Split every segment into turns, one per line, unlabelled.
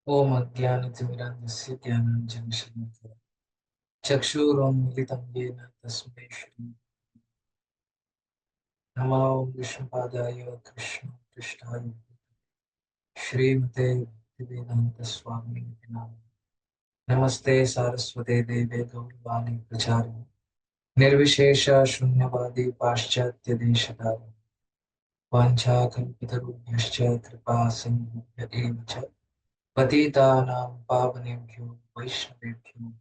ओम अज्ञानतिमिरान्धस्य ज्ञानाञ्जनशलाकया चक्षुरुन्मिलितं येन तस्मै श्री नमः। ओं विष्णुपादाय कृष्णाय श्रीमते भक्तिवेदांत स्वामी नामिने। नमस्ते सारस्वते देवे गौरवाणी प्रचारिणे निर्विशेष शून्यवादी पाश्चात्य देशतारिणे वाञ्छाकल्पतरुभ्यश्च कृपा सिन्धुभ्य एव च पतितानां पावनेभ्यो वैष्णवेभ्यो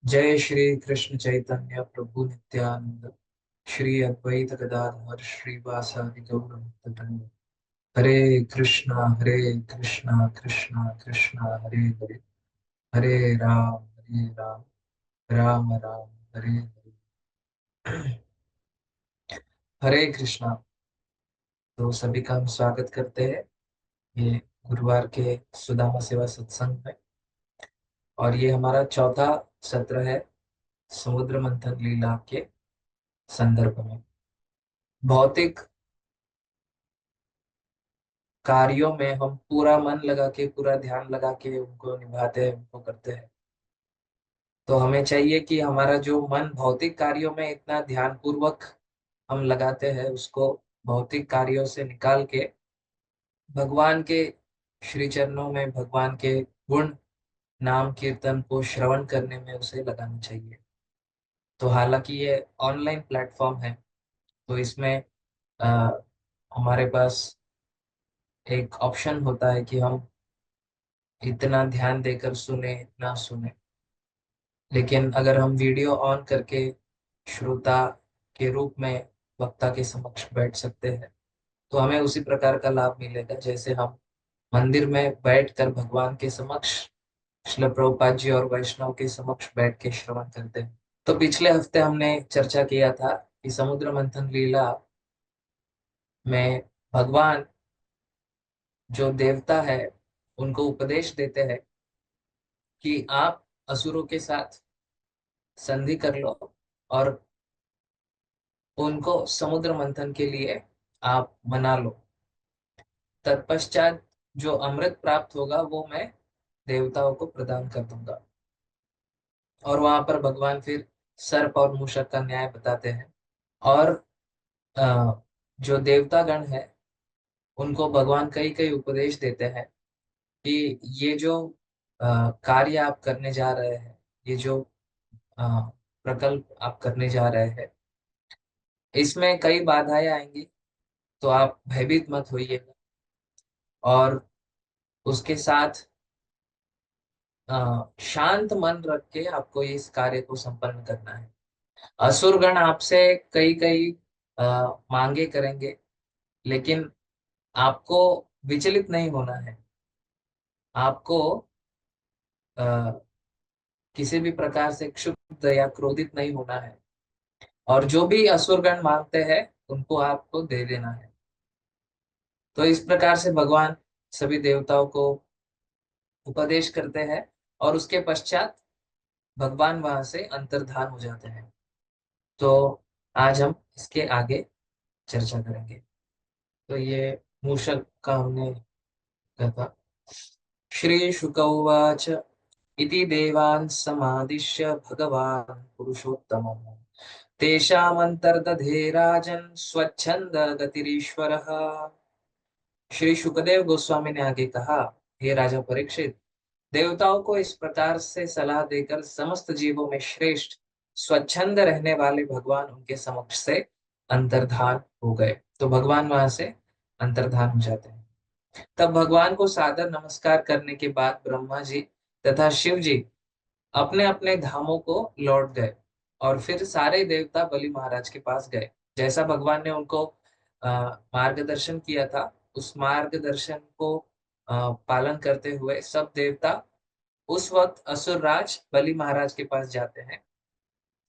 जय श्री कृष्ण चैतन्य प्रभु नित्यानंद श्री अद्वैत गदाधर श्रीवासादि गौर भक्तवृंद। हरे कृष्णा कृष्णा कृष्णा हरे हरे, हरे राम राम राम हरे हरे। हरे कृष्णा। तो सभी का हम स्वागत करते हैं ये गुरुवार के सुदामा सेवा सत्संग में। और ये हमारा चौथा सत्र है समुद्र मंथन लीला के संदर्भ में। भौतिक कार्यों में हम पूरा मन लगा के पूरा ध्यान लगा के उनको निभाते हैं, उनको करते हैं। तो हमें चाहिए कि हमारा जो मन भौतिक कार्यों में इतना ध्यान पूर्वक हम लगाते हैं उसको भौतिक कार्यों से निकाल के भगवान के श्री चरणों में भगवान के गुण नाम कीर्तन को श्रवण करने में उसे लगाना चाहिए। तो हालांकि ये ऑनलाइन प्लेटफॉर्म है तो इसमें अ, हमारे पास एक ऑप्शन होता है कि हम इतना ध्यान देकर सुने ना सुने। लेकिन अगर हम वीडियो ऑन करके श्रोता के रूप में वक्ता के समक्ष बैठ सकते हैं तो हमें उसी प्रकार का लाभ मिलेगा जैसे हम मंदिर में बैठकर भगवान के समक्ष श्रील प्रभुपाद जी और वैष्णव के समक्ष बैठ के श्रवण करते हैं। तो पिछले हफ्ते हमने चर्चा किया था कि समुद्र मंथन लीला में भगवान जो देवता है उनको उपदेश देते हैं कि आप असुरों के साथ संधि कर लो और उनको समुद्र मंथन के लिए आप मना लो। तत्पश्चात जो अमृत प्राप्त होगा वो मैं देवताओं को प्रदान कर दूंगा। और वहां पर भगवान फिर सर्प और मूषक का न्याय बताते हैं। और अ, जो देवता गण है उनको भगवान कई कई उपदेश देते हैं कि ये जो कार्य आप करने जा रहे हैं, ये जो अ, प्रकल्प आप करने जा रहे हैं, इसमें कई बाधाएं आएंगी। तो आप भयभीत मत होइएगा और उसके साथ शांत मन रख के आपको इस कार्य को संपन्न करना है। असुरगण आपसे कई कई मांगे करेंगे लेकिन आपको विचलित नहीं होना है। आपको आ, किसी भी प्रकार से क्षुब्ध या क्रोधित नहीं होना है। और जो भी असुरगण मांगते हैं उनको आपको दे देना है। तो इस प्रकार से भगवान सभी देवताओं को उपदेश करते हैं और उसके पश्चात भगवान वहां से अंतर्धान हो जाते हैं। तो आज हम इसके आगे चर्चा करेंगे। तो ये मूषक का हमने कथा। श्री शुक उवाच इति देवान् समादिश्य भगवान् पुरुषोत्तमः तेषामन्तर्दधे राजन् स्वच्छन्द गतिरीश्वरः। श्री शुकदेव गोस्वामी ने आगे कहा, हे राजा परीक्षित, देवताओं को इस प्रकार से सलाह देकर समस्त जीवों में श्रेष्ठ स्वच्छंद रहने वाले भगवान उनके समक्ष से अंतर्धान हो गए। तो भगवान वहां से अंतर्धान हो जाते हैं। तब भगवान को सादर नमस्कार करने के बाद ब्रह्मा जी तथा शिव जी अपने अपने धामों को लौट गए और फिर सारे देवता बलि महाराज के पास गए। जैसा भगवान ने उनको मार्गदर्शन किया था उस मार्गदर्शन को पालन करते हुए सब देवता उस वक्त असुरराज बलि महाराज के पास जाते हैं।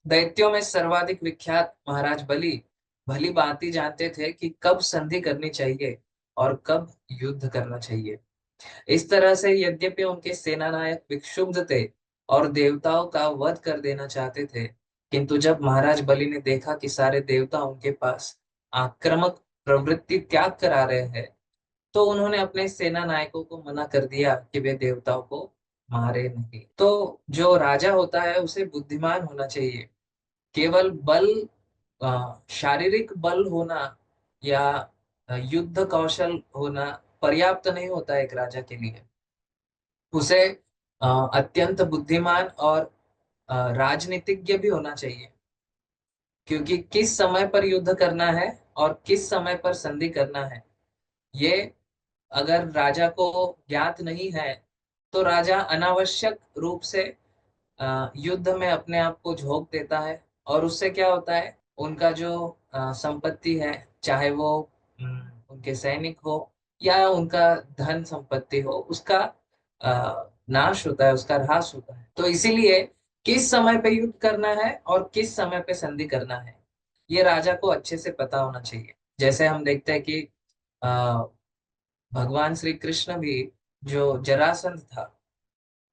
दैत्यों में सर्वाधिक विख्यात महाराज बलि भली भांति जानते थे कि कब संधि करनी चाहिए और कब युद्ध करना चाहिए। इस तरह से यद्यपि उनके सेनानायक विक्षुब्ध थे और देवताओं का वध कर देना चाहते थे, किंतु जब महाराज बलि ने देखा कि सारे देवता उनके पास आक्रामक प्रवृत्ति त्याग कर आ रहे हैं तो उन्होंने अपने सेना नायकों को मना कर दिया कि वे देवताओं को मारे नहीं। तो जो राजा होता है उसे बुद्धिमान होना चाहिए। केवल बल, शारीरिक बल होना या युद्ध कौशल होना पर्याप्त नहीं होता एक राजा के लिए। उसे अत्यंत बुद्धिमान और राजनीतिज्ञ भी होना चाहिए, क्योंकि किस समय पर युद्ध करना है और किस समय पर संधि करना है, ये अगर राजा को ज्ञात नहीं है तो राजा अनावश्यक रूप से युद्ध में अपने आप को झोंक देता है। और उससे क्या होता है, उनका जो संपत्ति है, चाहे वो उनके सैनिक हो या उनका धन संपत्ति हो, उसका नाश होता है, उसका ह्रास होता है। तो इसीलिए किस समय पे युद्ध करना है और किस समय पे संधि करना है, ये राजा को अच्छे से पता होना चाहिए। जैसे हम देखते हैं कि अ, भगवान श्री कृष्ण भी, जो जरासंध था,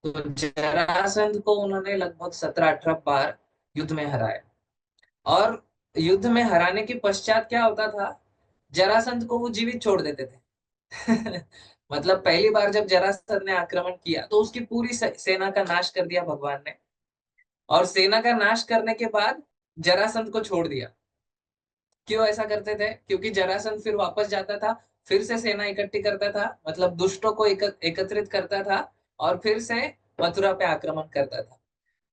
तो जरासंध को उन्होंने लगभग 17-18 बार युद्ध में हराया। और युद्ध में हराने के पश्चात क्या होता था, जरासंध को वो जीवित छोड़ देते थे। मतलब पहली बार जब जरासंध ने आक्रमण किया तो उसकी पूरी सेना का नाश कर दिया भगवान ने। और सेना का नाश करने के बाद जरासंध को छोड़ दिया। क्यों ऐसा करते थे? क्योंकि जरासंध फिर वापस जाता था, फिर से सेना इकट्ठी करता था, मतलब दुष्टों को एकत्रित करता था, और फिर से मथुरा पे आक्रमण करता था।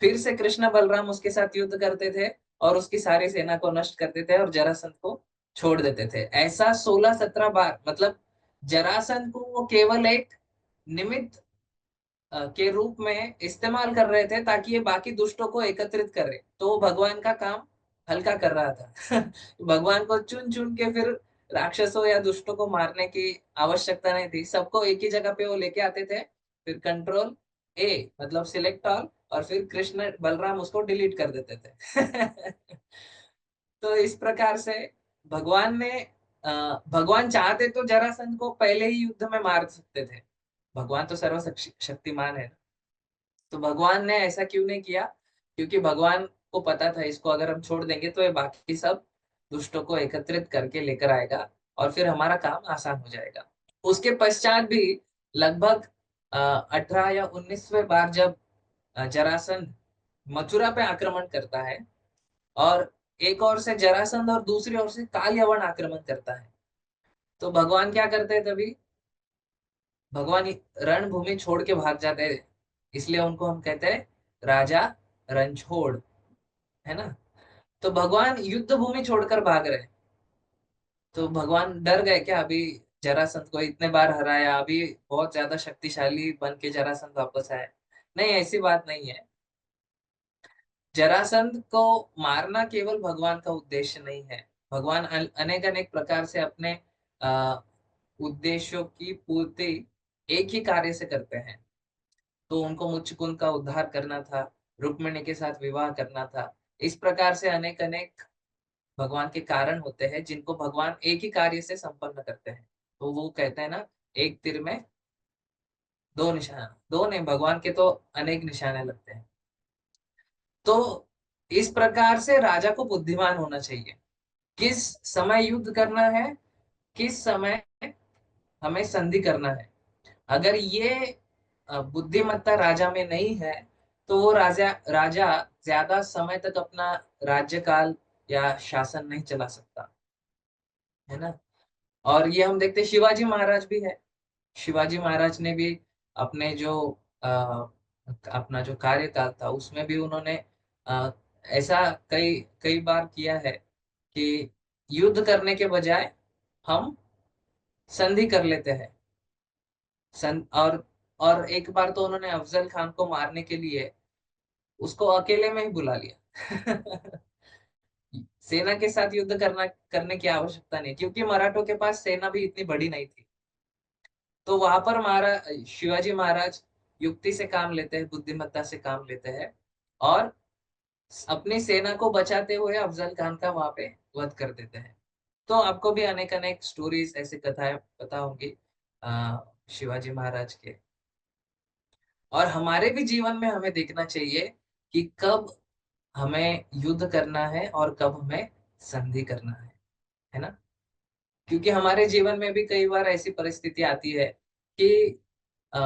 फिर से कृष्ण बलराम उसके साथ युद्ध करते थे और उसकी सारी सेना को नष्ट करते थे और जरासंध को छोड़ देते थे। ऐसा 16-17 बार, मतलब जरासंध को वो केवल एक निमित्त के रूप में इस्तेमाल कर रहे थे ताकि ये बाकी दुष्टों को एकत्रित करे, तो वो भगवान का काम हल्का कर रहा था। भगवान को चुन चुन के फिर राक्षसों या दुष्टों को मारने की आवश्यकता नहीं थी, सबको एक ही जगह पे वो लेके आते थे। फिर कंट्रोल ए, मतलब सिलेक्ट ऑल, और फिर कृष्ण बलराम उसको डिलीट कर देते थे। तो इस प्रकार से भगवान ने भगवान चाहते तो जरासंध को पहले ही युद्ध में मार सकते थे। भगवान तो सर्वशक्तिमान है। तो भगवान ने ऐसा क्यों नहीं किया? क्योंकि भगवान को पता था इसको अगर हम छोड़ देंगे तो ये बाकी सब दुष्टों को एकत्रित करके लेकर आएगा और फिर हमारा काम आसान हो जाएगा। उसके पश्चात भी लगभग 18 या 19वें बार जब जरासंध मथुरा पे आक्रमण करता है, और एक ओर से जरासंध और दूसरी ओर से काल यवन आक्रमण करता है, तो भगवान क्या करते हैं तभी? भगवान रणभूमि छोड़ के भाग जाते हैं। इसलिए उनको हम कहते हैं राजा रणछोड़, है ना। तो भगवान युद्ध भूमि छोड़कर भाग रहे हैं। तो भगवान डर गए क्या, अभी जरासंध को इतने बार हराया, अभी बहुत ज्यादा शक्तिशाली बन के जरासंध वापस आए? नहीं, ऐसी बात नहीं है। जरासंध को मारना केवल भगवान का उद्देश्य नहीं है। भगवान अनेक अनेक प्रकार से अपने उद्देश्यों की पूर्ति एक ही कार्य से करते हैं। तो उनको मुचकुंद का उद्धार करना था, रुक्मिणी के साथ विवाह करना था। इस प्रकार से अनेक अनेक भगवान के कारण होते हैं जिनको भगवान एक ही कार्य से संपन्न करते हैं। तो वो कहते हैं ना, एक तीर में दो निशाना, दो नहीं, भगवान के तो अनेक निशाने लगते हैं। तो इस प्रकार से राजा को बुद्धिमान होना चाहिए, किस समय युद्ध करना है, किस समय हमें संधि करना है। अगर ये बुद्धिमत्ता राजा में नहीं है तो वो राजा राजा ज्यादा समय तक अपना राज्यकाल या शासन नहीं चला सकता, है ना। और ये हम देखते शिवाजी महाराज भी है। शिवाजी महाराज ने भी अपने जो अपना जो कार्यकाल था उसमें भी उन्होंने अ, ऐसा कई कई बार किया है कि युद्ध करने के बजाय हम संधि कर लेते हैं। और एक बार तो उन्होंने अफजल खान को मारने के लिए उसको अकेले में ही बुला लिया। सेना के साथ युद्ध करने की आवश्यकता नहीं, क्योंकि मराठों के पास सेना भी इतनी बड़ी नहीं थी। तो वहां पर शिवाजी महाराज युक्ति से काम लेते हैं, बुद्धिमत्ता से काम लेते हैं, और अपनी सेना को बचाते हुए अफजल खान का वहां पे वध कर देते हैं। तो आपको भी अनेक अनेक स्टोरीज, ऐसी कथाएं पता होंगी शिवाजी महाराज के। और हमारे भी जीवन में हमें देखना चाहिए कि कब हमें युद्ध करना है और कब हमें संधि करना है ना। क्योंकि हमारे जीवन में भी कई बार ऐसी परिस्थिति आती है कि अ,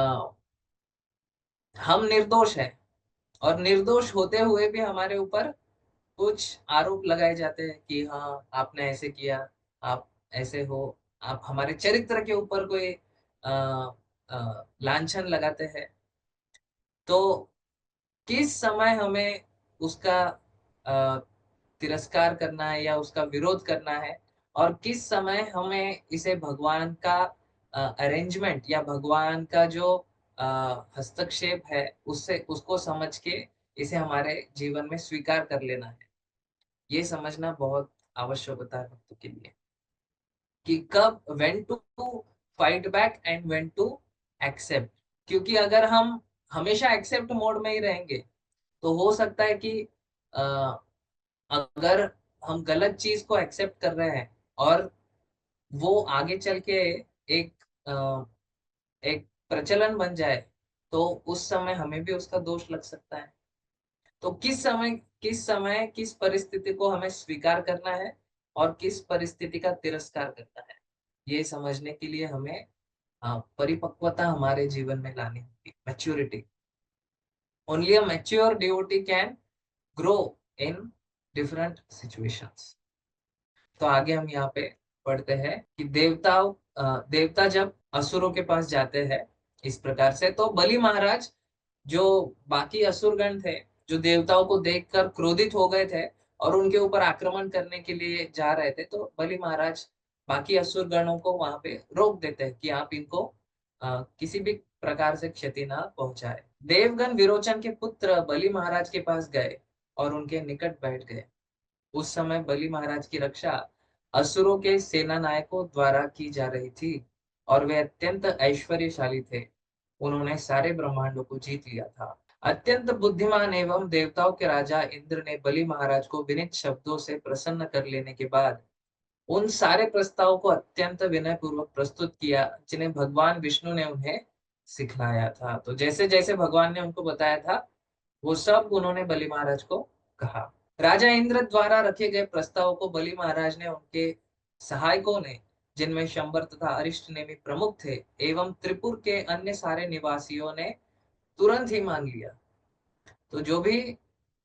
हम निर्दोष हैं, और निर्दोष होते हुए भी हमारे ऊपर कुछ आरोप लगाए जाते हैं कि हाँ आपने ऐसे किया, आप ऐसे हो, आप हमारे चरित्र के ऊपर कोई लांछन लगाते हैं। तो किस समय हमें उसका अ, तिरस्कार करना है या उसका विरोध करना है, और किस समय हमें इसे भगवान का अरेंजमेंट या भगवान का जो अ, हस्तक्षेप है उससे उसको समझ के इसे हमारे जीवन में स्वीकार कर लेना है। ये समझना बहुत आवश्यकता है भक्तों के लिए कि कब when to fight back and when to accept. क्योंकि अगर हम हमेशा एक्सेप्ट मोड में ही रहेंगे तो हो सकता है कि अ, अगर हम गलत चीज को एक्सेप्ट कर रहे हैं और वो आगे चल के एक अ, एक प्रचलन बन जाए, तो उस समय हमें भी उसका दोष लग सकता है। तो किस समय किस परिस्थिति को हमें स्वीकार करना है और किस परिस्थिति का तिरस्कार करना है, ये समझने के लिए हमें परिपक्वता हमारे जीवन में लानी होगी, maturity. Only a mature devotee can grow in different situations. तो आगे हम यहाँ पे पढ़ते हैं कि देवता जब असुरों के पास जाते हैं इस प्रकार से, तो बलि महाराज, जो बाकी असुरगण थे, जो देवताओं को देखकर क्रोधित हो गए थे और उनके ऊपर आक्रमण करने के लिए जा रहे थे, तो बलि महाराज बाकी असुरगणों को वहां पे रोक देते हैं कि आप इनको किसी भी प्रकार से क्षति ना पहुंचाए। देवगण विरोचन के पुत्र बलि महाराज के पास गए और उनके निकट बैठ गए। उस समय बलि महाराज की रक्षा असुरों के सेना नायकों द्वारा की जा रही थी और वे अत्यंत ऐश्वर्यशाली थे। उन्होंने सारे ब्रह्मांडों को जीत लिया था। अत्यंत बुद्धिमान एवं देवताओं के राजा इंद्र ने बलि महाराज को विनीत शब्दों से प्रसन्न कर लेने के बाद उन सारे प्रस्तावों को अत्यंत विनय पूर्वक प्रस्तुत किया जिन्हें भगवान विष्णु ने उन्हें सिखलाया था। तो जैसे जैसे भगवान ने उनको बताया था वो सब उन्होंने बलि महाराज को कहा। राजा इंद्र द्वारा रखे गए प्रस्ताव को बलि महाराज ने उनके सहायकों ने, जिनमें शंबर तथा अरिष्ट ने भी प्रमुख थे, एवं त्रिपुर के अन्य सारे निवासियों ने तुरंत ही मान लिया। तो जो भी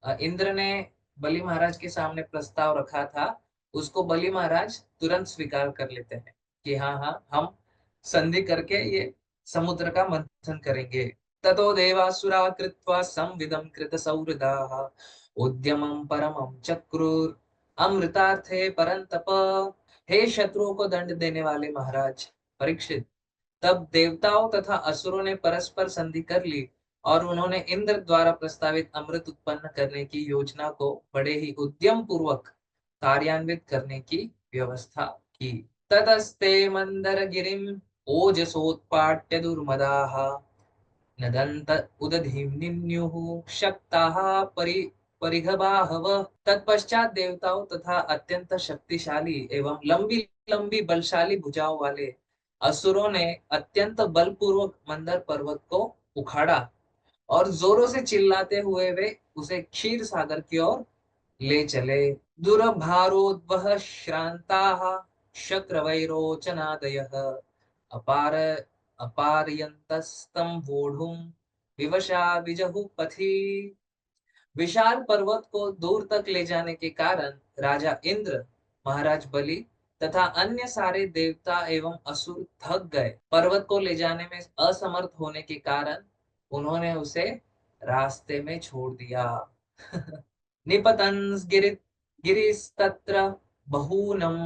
इंद्र ने बलि महाराज के सामने प्रस्ताव रखा था उसको बलि महाराज तुरंत स्वीकार कर लेते हैं कि हाँ हाँ हम संधि करके ये समुद्र का मंथन करेंगे। ततो देवासुरा कृत्वा संविदं कृत सौहृदाः उद्यमं परमं चक्रुर अमृतार्थे परंतप। हे शत्रुओं को दंड देने वाले महाराज परीक्षित, तब देवताओं तथा असुरों ने परस्पर संधि कर ली और उन्होंने इंद्र द्वारा प्रस्तावित अमृत उत्पन्न करने की योजना को बड़े ही उद्यम पूर्वक कार्यान्वित करने की व्यवस्था की। ततस्ते मंदर गिरिम ओजसोत्पाट्य दुर्मदाः नदन्त उदधीम्निन्युः शक्ताः परिघबाहवः। तत्पश्चात देवताओं तथा अत्यंत शक्तिशाली एवं लंबी लंबी बलशाली भुजाओं वाले असुरों ने अत्यंत बलपूर्वक मंदर पर्वत को उखाड़ा और जोरों से चिल्लाते हुए वे उसे क्षीर सागर की ओर ले चले। दुर्भारोद्वह श्रांताः शक्रवैरोचनादयः अपार अपारयन्तस्तं वोढुं विवशा विजहु पथि। विशाल पर्वत को दूर तक ले जाने के कारण राजा इंद्र, महाराज बलि तथा अन्य सारे देवता एवं असुर थक गए। पर्वत को ले जाने में असमर्थ होने के कारण उन्होंने उसे रास्ते में छोड़ दिया। निपतंस गिरिस्तत्र बहूनम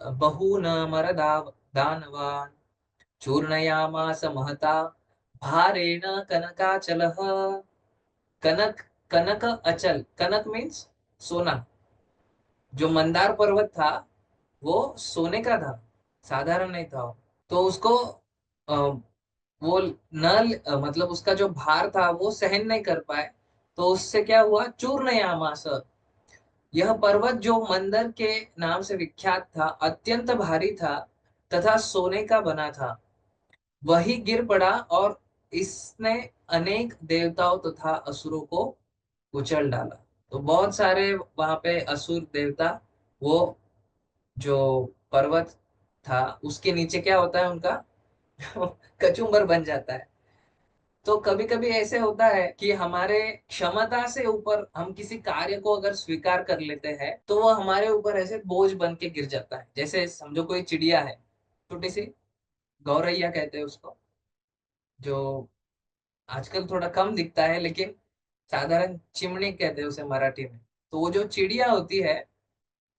बहूनमरदाव दानवान् चूर्णयामास महता भारेण कनकाचलः। कनक कनक अचल, कनक मीन्स सोना। जो मंदार पर्वत था वो सोने का था, साधारण नहीं था। तो उसको अ, वो मतलब उसका जो भार था वो सहन नहीं कर पाए। तो उससे क्या हुआ, चूर्ण यामास, यह पर्वत जो मंदर के नाम से विख्यात था अत्यंत भारी था तथा सोने का बना था, वही गिर पड़ा और इसने अनेक देवताओं तथा असुरों को कुचल डाला। तो बहुत सारे वहां पे असुर देवता वो जो पर्वत था, उसके नीचे क्या होता है उनका कचुम्बर बन जाता है। तो कभी कभी ऐसे होता है कि हमारे क्षमता से ऊपर हम किसी कार्य को अगर स्वीकार कर लेते हैं तो वो हमारे ऊपर ऐसे बोझ बन के गिर जाता है। जैसे समझो कोई चिड़िया है, छोटी सी, गौरैया कहते हैं उसको, जो आजकल थोड़ा कम दिखता है, लेकिन साधारण चिमनी कहते हैं उसे मराठी में। तो वो जो चिड़िया होती है,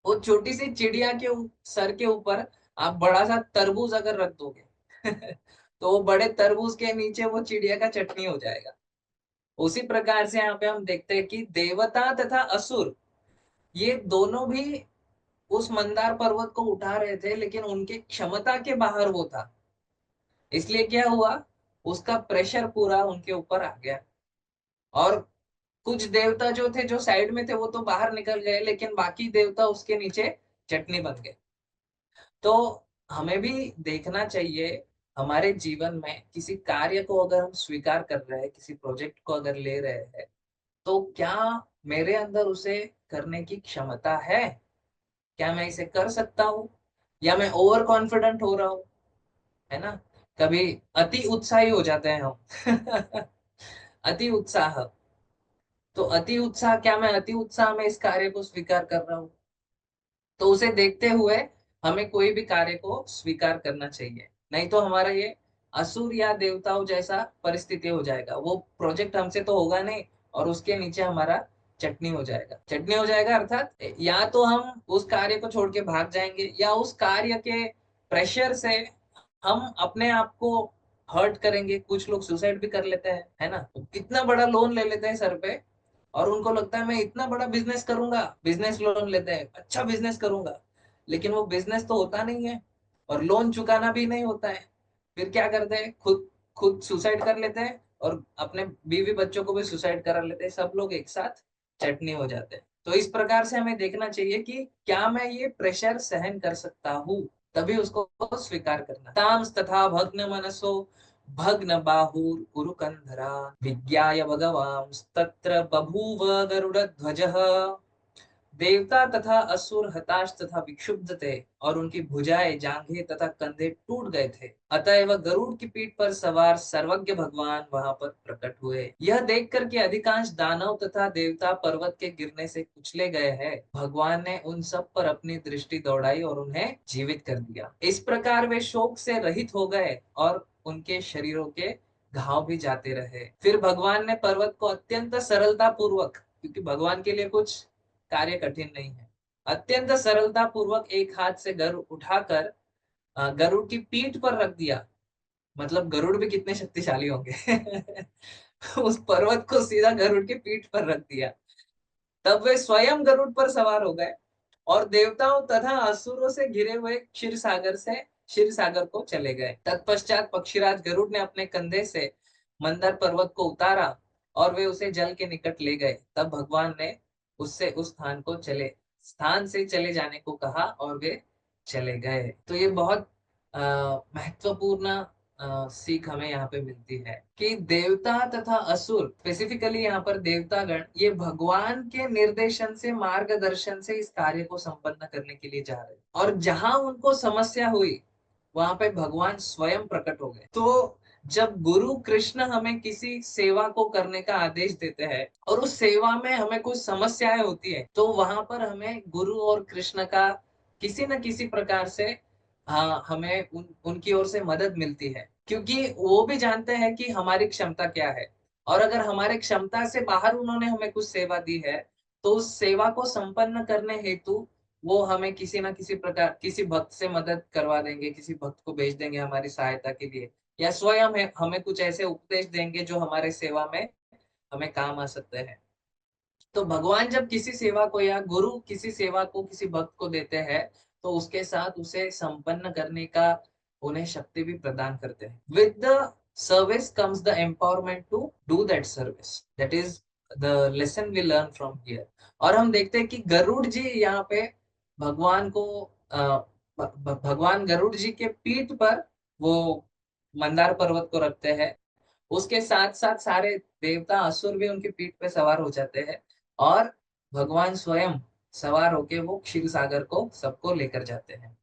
वो छोटी सी चिड़िया के सर के ऊपर आप बड़ा सा तरबूज अगर रख दोगे तो वो बड़े तरबूज के नीचे वो चिड़िया का चटनी हो जाएगा। उसी प्रकार से यहाँ पे हम देखते हैं कि देवता तथा असुर, ये दोनों भी उस मंदार पर्वत को उठा रहे थे, लेकिन उनके क्षमता के बाहर वो था। इसलिए क्या हुआ, उसका प्रेशर पूरा उनके ऊपर आ गया। और कुछ देवता जो थे, जो साइड में थे, वो तो बाहर निकल गए, लेकिन बाकी देवता उसके नीचे चटनी बन गए। तो हमें भी देखना चाहिए, हमारे जीवन में किसी कार्य को अगर हम स्वीकार कर रहे हैं, किसी प्रोजेक्ट को अगर ले रहे हैं, तो क्या मेरे अंदर उसे करने की क्षमता है? क्या मैं इसे कर सकता हूँ, या मैं ओवर कॉन्फिडेंट हो रहा हूँ? है ना, कभी अति उत्साही हो जाते हैं हम अति उत्साह। तो अति उत्साह, क्या मैं अति उत्साह में इस कार्य को स्वीकार कर रहा हूँ? तो उसे देखते हुए हमें कोई भी कार्य को स्वीकार करना चाहिए, नहीं तो हमारा ये असुर या देवताओं जैसा परिस्थिति हो जाएगा। वो प्रोजेक्ट हमसे तो होगा नहीं, और उसके नीचे हमारा चटनी हो जाएगा। चटनी हो जाएगा अर्थात या तो हम उस कार्य को छोड़ के भाग जाएंगे, या उस कार्य के प्रेशर से हम अपने आप को हर्ट करेंगे। कुछ लोग सुसाइड भी कर लेते हैं, है ना, कितना बड़ा लोन ले लेते हैं सर पे, और उनको लगता है मैं इतना बड़ा बिजनेस करूंगा, बिजनेस लोन लेते हैं, अच्छा बिजनेस करूंगा, लेकिन वो बिजनेस तो होता नहीं है, और लोन चुकाना भी नहीं होता है। फिर क्या करते हैं, खुद खुद सुसाइड कर लेते हैं, और अपने बीवी बच्चों को भी सुसाइड करा लेते हैं। सब लोग एक साथ चटनी हो जाते हैं। तो इस प्रकार से हमें देखना चाहिए कि क्या मैं ये प्रेशर सहन कर सकता हूँ, तभी उसको स्वीकार करना। तांस तथा भग्न मनसो भग्न बाहुर उरुकंधरा विज्ञाय भगवांस्तत्र बभूव गरुड़ध्वजः। देवता तथा असुर हताश तथा विक्षुब्ध थे, और उनकी भुजाएं, जांघें तथा कंधे टूट गए थे। अतएव गरुड़ की पीठ पर सवार सर्वज्ञ भगवान वहां पर प्रकट हुए। यह देखकर के अधिकांश दानव तथा देवता पर्वत के गिरने से कुचले गए हैं, भगवान ने उन सब पर अपनी दृष्टि दौड़ाई और उन्हें जीवित कर दिया। इस प्रकार वे शोक से रहित हो गए, और उनके शरीरों के घाव भी जाते रहे। फिर भगवान ने पर्वत को अत्यंत सरलता पूर्वक, क्योंकि भगवान के लिए कुछ कार्य कठिन नहीं है, अत्यंत सरलता पूर्वक एक हाथ से गरुड़ उठाकर गरुड़ की पीठ पर रख दिया। मतलब गरुड़ भी कितने शक्तिशाली होंगे उस पर्वत को सीधा गरुड़ की पीठ पर रख दिया। तब वे स्वयं गरुड़ पर सवार हो गए, और देवताओं तथा असुरों से घिरे हुए क्षीर सागर को चले गए। तत्पश्चात पक्षीराज गरुड़ ने अपने कंधे से मंदर पर्वत को उतारा, और वे उसे जल के निकट ले गए। तब भगवान ने उससे उस स्थान से चले जाने को कहा, और वे चले गए। तो ये बहुत महत्वपूर्ण सीख हमें यहाँ पे मिलती है कि देवता तथा असुर, स्पेसिफिकली यहाँ पर देवतागण, ये भगवान के निर्देशन से, मार्गदर्शन से इस कार्य को संपन्न करने के लिए जा रहे हैं। और जहां उनको समस्या हुई, वहां पे भगवान स्वयं प्रकट हो गए। तो जब गुरु कृष्ण हमें किसी सेवा को करने का आदेश देते हैं, और उस सेवा में हमें कुछ समस्याएं होती है, तो वहां पर हमें गुरु और कृष्ण का किसी न किसी प्रकार से, हाँ, हमें उनकी ओर से मदद मिलती है, क्योंकि वो भी जानते हैं कि हमारी क्षमता क्या है। और अगर हमारे क्षमता से बाहर उन्होंने हमें कुछ सेवा दी है, तो उस सेवा को संपन्न करने हेतु वो हमें किसी ना किसी प्रकार, किसी भक्त से मदद करवा देंगे, किसी भक्त को भेज देंगे हमारी सहायता के लिए, या स्वयं हमें कुछ ऐसे उपदेश देंगे जो हमारे सेवा में हमें काम आ सकते हैं। तो भगवान जब किसी सेवा को, या गुरु किसी सेवा को किसी भक्त को देते हैं, तो उसके साथ उसे संपन्न करने का उन्हें शक्ति भी प्रदान करते हैं। With the service comes the empowerment to do that service. That is the lesson we learn from here. और हम देखते हैं कि गरुड़ जी यहाँ पे भगवान को, भगवान गरुड़ जी के पीठ पर वो मंदार पर्वत को रखते हैं। उसके साथ साथ सारे देवता असुर भी उनकी पीठ पे सवार हो जाते हैं, और भगवान स्वयं सवार होके वो क्षीर सागर को सबको लेकर जाते हैं।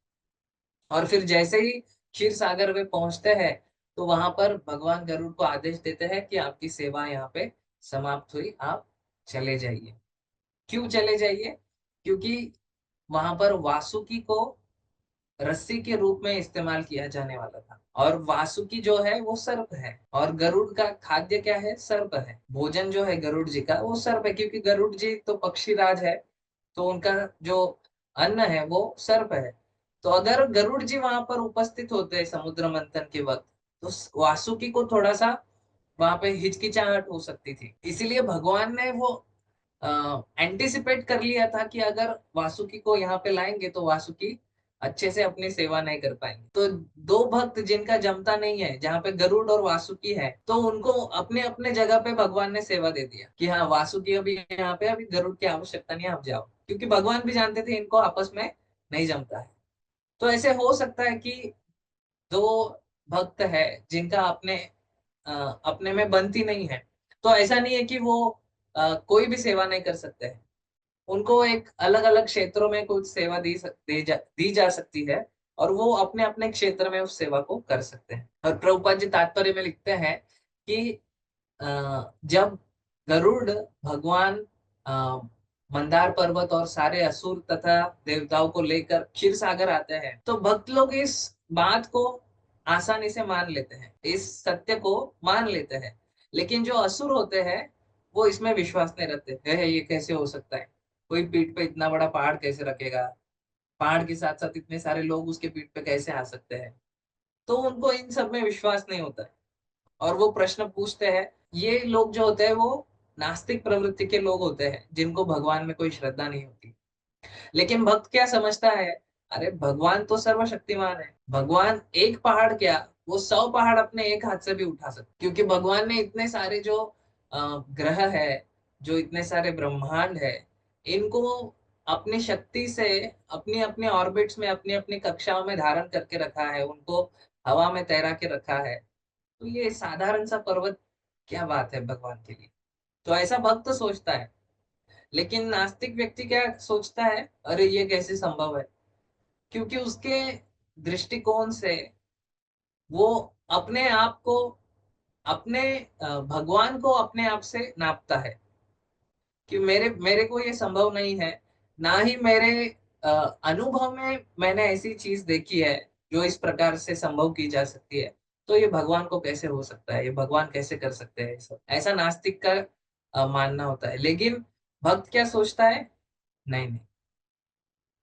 और फिर जैसे ही क्षीर सागर में पहुंचते हैं तो वहां पर भगवान गरुड़ को आदेश देते हैं कि आपकी सेवा यहाँ पे समाप्त हुई, आप चले जाइए। क्यों चले जाइए? क्योंकि वहां पर वासुकी को रस्सी के रूप में इस्तेमाल किया जाने वाला था, और वासुकी जो है वो सर्प है, और गरुड़ का खाद्य क्या है? सर्प है। भोजन जो है गरुड़ जी का वो सर्प है, क्योंकि गरुड़ जी तो पक्षी राज है, तो उनका जो अन्न है वो सर्प है। तो अगर गरुड़ जी वहां पर उपस्थित होते समुद्र मंथन के वक्त, तो वासुकी को थोड़ा सा वहां पे हिचकिचाहट हो सकती थी। इसीलिए भगवान ने वो एंटिसिपेट कर लिया था कि अगर वासुकी को यहाँ पे लाएंगे तो वासुकी अच्छे से अपनी सेवा नहीं कर पाएंगे। तो दो भक्त जिनका जमता नहीं है, जहाँ पे गरुड़ और वासुकी है, तो उनको अपने अपने जगह पे भगवान ने सेवा दे दिया कि हाँ वासुकी अभी यहाँ पे, अभी गरुड़ की आवश्यकता नहीं है, आप जाओ। क्योंकि भगवान भी जानते थे इनको आपस में नहीं जमता है। तो ऐसे हो सकता है कि दो भक्त है जिनका अपने में बनती नहीं है, तो ऐसा नहीं है कि वो कोई भी सेवा नहीं कर सकते हैं। उनको एक अलग अलग क्षेत्रों में कुछ सेवा दी जा सकती है, और वो अपने अपने क्षेत्र में उस सेवा को कर सकते हैं। और प्रभुपाद जी तात्पर्य में लिखते हैं कि जब गरुड़ भगवान अ, मंदार पर्वत और सारे असुर तथा देवताओं को लेकर क्षीर सागर आते हैं, तो भक्त लोग इस बात को आसानी से मान लेते हैं, इस सत्य को मान लेते हैं। लेकिन जो असुर होते हैं वो इसमें विश्वास नहीं रखते है, ये कैसे हो सकता है? कोई पीठ पे इतना बड़ा पहाड़ कैसे रखेगा? पहाड़ के साथ साथ इतने सारे लोग उसके पीठ पे कैसे आ सकते हैं? तो उनको इन सब में विश्वास नहीं होता है, और वो प्रश्न पूछते हैं। ये लोग जो होते हैं वो नास्तिक प्रवृत्ति के लोग होते हैं, जिनको भगवान में कोई श्रद्धा नहीं होती। लेकिन भक्त क्या समझता है? अरे भगवान तो सर्वशक्तिमान है, भगवान एक पहाड़ क्या, वो 100 पहाड़ अपने एक हाथ से भी उठा सकते, क्योंकि भगवान ने इतने सारे जो ग्रह है, जो इतने सारे ब्रह्मांड है, इनको अपनी शक्ति से अपनी अपनी ऑर्बिट्स में, अपनी अपनी कक्षाओं में धारण करके रखा है, उनको हवा में तैरा के रखा है। तो ये साधारण सा पर्वत क्या बात है भगवान के लिए? तो ऐसा भक्त सोचता है। लेकिन नास्तिक व्यक्ति क्या सोचता है? अरे ये कैसे संभव है? क्योंकि उसके दृष्टिकोण से वो अपने आप को, अपने भगवान को अपने आप से नापता है कि मेरे मेरे को ये संभव नहीं है। ना ही मेरे अ, अनुभव में मैंने ऐसी चीज देखी है जो इस प्रकार से संभव की जा सकती है। तो ये भगवान को कैसे हो सकता है? ये भगवान कैसे कर सकते हैं ये सब? ऐसा नास्तिक का मानना होता है। लेकिन भक्त क्या सोचता है? नहीं नहीं,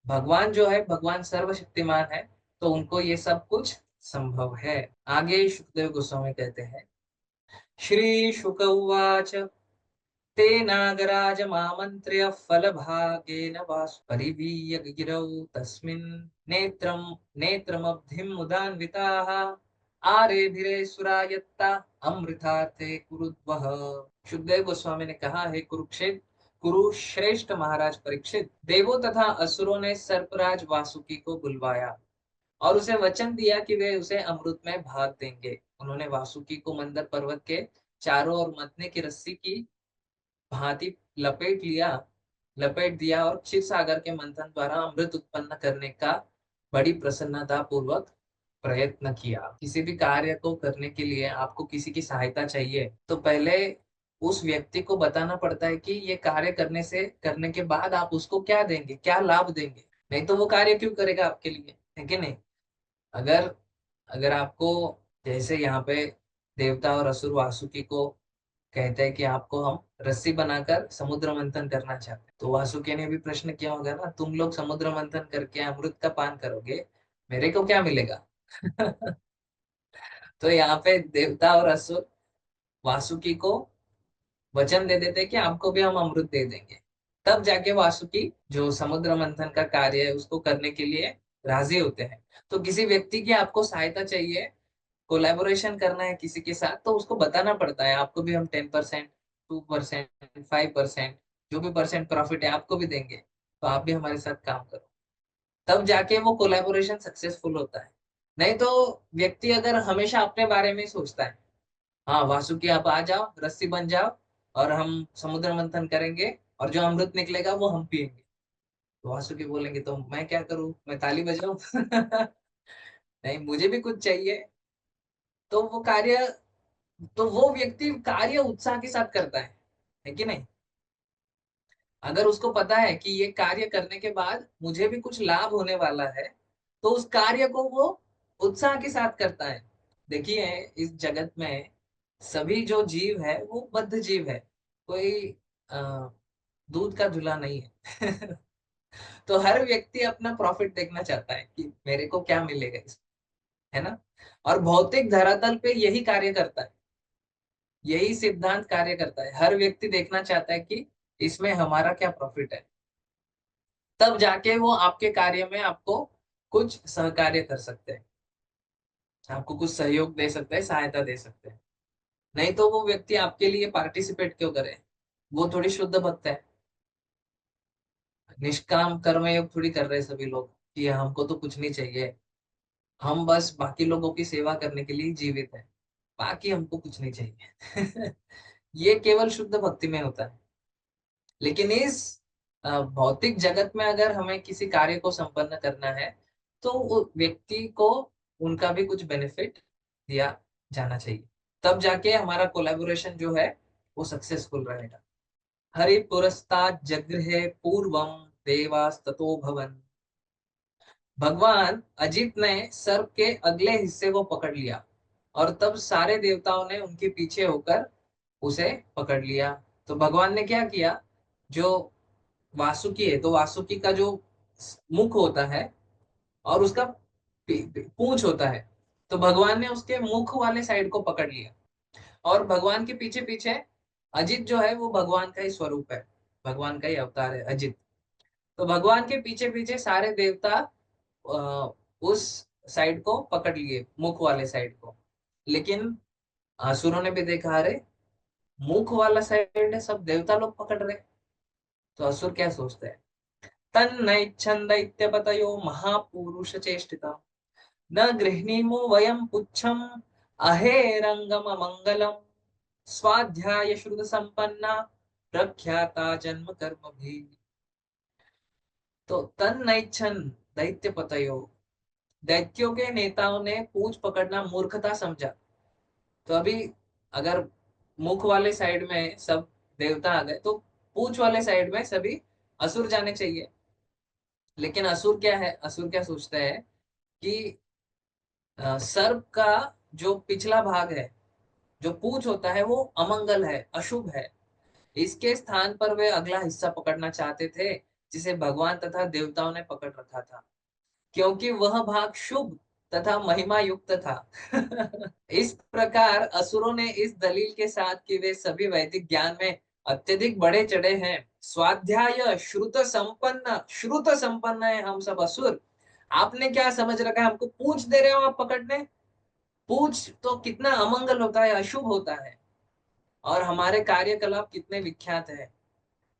भगवान जो है, भगवान सर्वशक्तिमान है, तो उनको ये सब कुछ संभव है। आगे सुखदेव गोस्वामी कहते हैं, श्री शुक उवाच, ते नागराजमामन्त्र्य फलभागेन वासु परिवीय गिरौ तस्मिन् नेत्रं नेत्रमब्धिमुदान्विताः आरेभिरेसुरा यत्ता अमृतार्थे कुरुद्वः। सुखदेव गोस्वामी ने कहा, है कुरुक्षेत्र कुरुश्रेष्ठ महाराज परीक्षित, देवों तथा असुरों ने सर्पराज वासुकी को बुलवाया और उसे वचन दिया कि वे उसे अमृत में भाग देंगे। उन्होंने वासुकी को मंदर पर्वत के चारों ओर मथने की रस्सी की भांति लपेट दिया, और क्षीर सागर के मंथन द्वारा अमृत उत्पन्न करने का बड़ी प्रसन्नता पूर्वक प्रयत्न किया। किसी भी कार्य को करने के लिए आपको किसी की सहायता चाहिए, तो पहले उस व्यक्ति को बताना पड़ता है कि ये कार्य करने के बाद आप उसको क्या देंगे, क्या लाभ देंगे। नहीं तो वो कार्य क्यों करेगा आपके लिए, है कि नहीं? अगर अगर आपको, जैसे यहाँ पे देवता और असुर वासुकी को कहते हैं कि आपको हम रस्सी बनाकर समुद्र मंथन करना चाहते हैं, तो वासुकी ने भी प्रश्न किया होगा ना, तुम लोग समुद्र मंथन करके अमृत का पान करोगे, मेरे को क्या मिलेगा? तो यहाँ पे देवता और असुर वासुकी को वचन दे देते हैं कि आपको भी हम अमृत दे देंगे। तब जाके वासुकी जो समुद्र मंथन का कार्य है उसको करने के लिए राजी होते हैं। तो किसी व्यक्ति की आपको सहायता चाहिए, कोलैबोरेशन करना है किसी के साथ, तो उसको बताना पड़ता है आपको भी हम 10%, 2%, 5%, जो भी परसेंट प्रॉफिट है आपको भी देंगे, तो आप भी हमारे साथ काम करो। तब जाके वो कोलैबोरेशन सक्सेसफुल होता है। नहीं तो व्यक्ति अगर हमेशा अपने बारे में ही सोचता है, हाँ वासुकी आप आ जाओ, रस्सी बन जाओ, और हम समुद्र मंथन करेंगे, और जो अमृत निकलेगा वो हम पिएंगे। तो वासुकी बोलेंगे तो मैं क्या करूं, मैं ताली बजाऊं? नहीं, मुझे भी कुछ चाहिए। तो वो कार्य, तो वो व्यक्ति कार्य उत्साह के साथ करता है कि नहीं? अगर उसको पता है कि ये कार्य करने के बाद मुझे भी कुछ लाभ होने वाला है, तो उस कार्य को वो उत्साह के साथ करता है। देखिए, इस जगत में सभी जो जीव है वो बद्ध जीव है। कोई अ, दूध का धुला नहीं है। तो हर व्यक्ति अपना प्रॉफिट देखना चाहता है कि मेरे को क्या मिलेगा इसमें, है ना? और भौतिक धरातल पे यही कार्य करता है, यही सिद्धांत कार्य करता है। हर व्यक्ति देखना चाहता है कि इसमें हमारा क्या प्रॉफिट है। तब जाके वो आपके कार्य में आपको कुछ सहकार्य कर सकते हैं, आपको कुछ सहयोग दे सकते हैं, सहायता दे सकते हैं। नहीं तो वो व्यक्ति आपके लिए पार्टिसिपेट क्यों करे? वो थोड़ी शुद्ध भक्त है। निष्काम कर्मयोग थोड़ी कर रहे हैं सभी लोग कि हमको तो कुछ नहीं चाहिए, हम बस बाकी लोगों की सेवा करने के लिए जीवित है, बाकी हमको कुछ नहीं चाहिए। ये केवल शुद्ध भक्ति में होता है। लेकिन इस भौतिक जगत में अगर हमें किसी कार्य को संपन्न करना है, तो वो व्यक्ति को उनका भी कुछ बेनिफिट दिया जाना चाहिए। तब जाके हमारा कोलैबोरेशन जो है वो सक्सेसफुल रहेगा। हरि पुरस्ताद जगृहे पूर्वम देवास्ततो भवन। भगवान अजित ने सर्प के अगले हिस्से को पकड़ लिया, और तब सारे देवताओं ने उनके पीछे होकर उसे पकड़ लिया। तो भगवान ने क्या किया, जो वासुकी है, तो वासुकी का जो मुख होता है और उसका पूंछ होता है, तो भगवान ने उसके मुख वाले साइड को पकड़ लिया। और भगवान के पीछे पीछे अजित जो है वो भगवान का ही स्वरूप है, भगवान का ही अवतार है अजित। तो भगवान के पीछे पीछे सारे देवता उस साइड को पकड़ लिए, मुख वाले साइड को। लेकिन असुरों ने भी देखा, अरे मुख वाला साइड है, सब देवता लोग पकड़ रहे। तो असुर क्या सोचते हैं, तन्नैच्छन् दैत्यपतयो महापुरुष चेष्टिता न गृह्णीमो वयं पुच्छम् अहेरंगम स्वाध्याय श्रुत संपन्ना प्रख्याता जन्म कर्म भी। तो तन्नैच्छन् दैत्यपतयो, दैत्यों के नेताओं ने पूंछ पकड़ना मूर्खता समझा। तो अभी अगर मुख वाले साइड में सब देवता आ गए, तो पूंछ वाले साइड में सभी असुर जाने चाहिए। लेकिन असुर क्या है, असुर क्या सोचता है कि सर्प का जो पिछला भाग है, जो पूंछ होता है, वो अमंगल है, अशुभ है। इसके स्थान पर वे अगला हिस्सा पकड़ना चाहते थे, जिसे भगवान तथा देवताओं ने पकड़ रखा था, क्योंकि वह भाग शुभ तथा महिमा युक्त था। इस प्रकार असुरों ने इस दलील के साथ कि वे सभी वैदिक ज्ञान में अत्यधिक बड़े चढ़े हैं, स्वाध्याय श्रुत संपन्न है हम सब असुर। आपने क्या समझ रखा है, हमको पूछ दे रहे हो आप पकड़ने? पूछ तो कितना अमंगल होता है, अशुभ होता है, और हमारे कार्यकलाप कितने विख्यात है।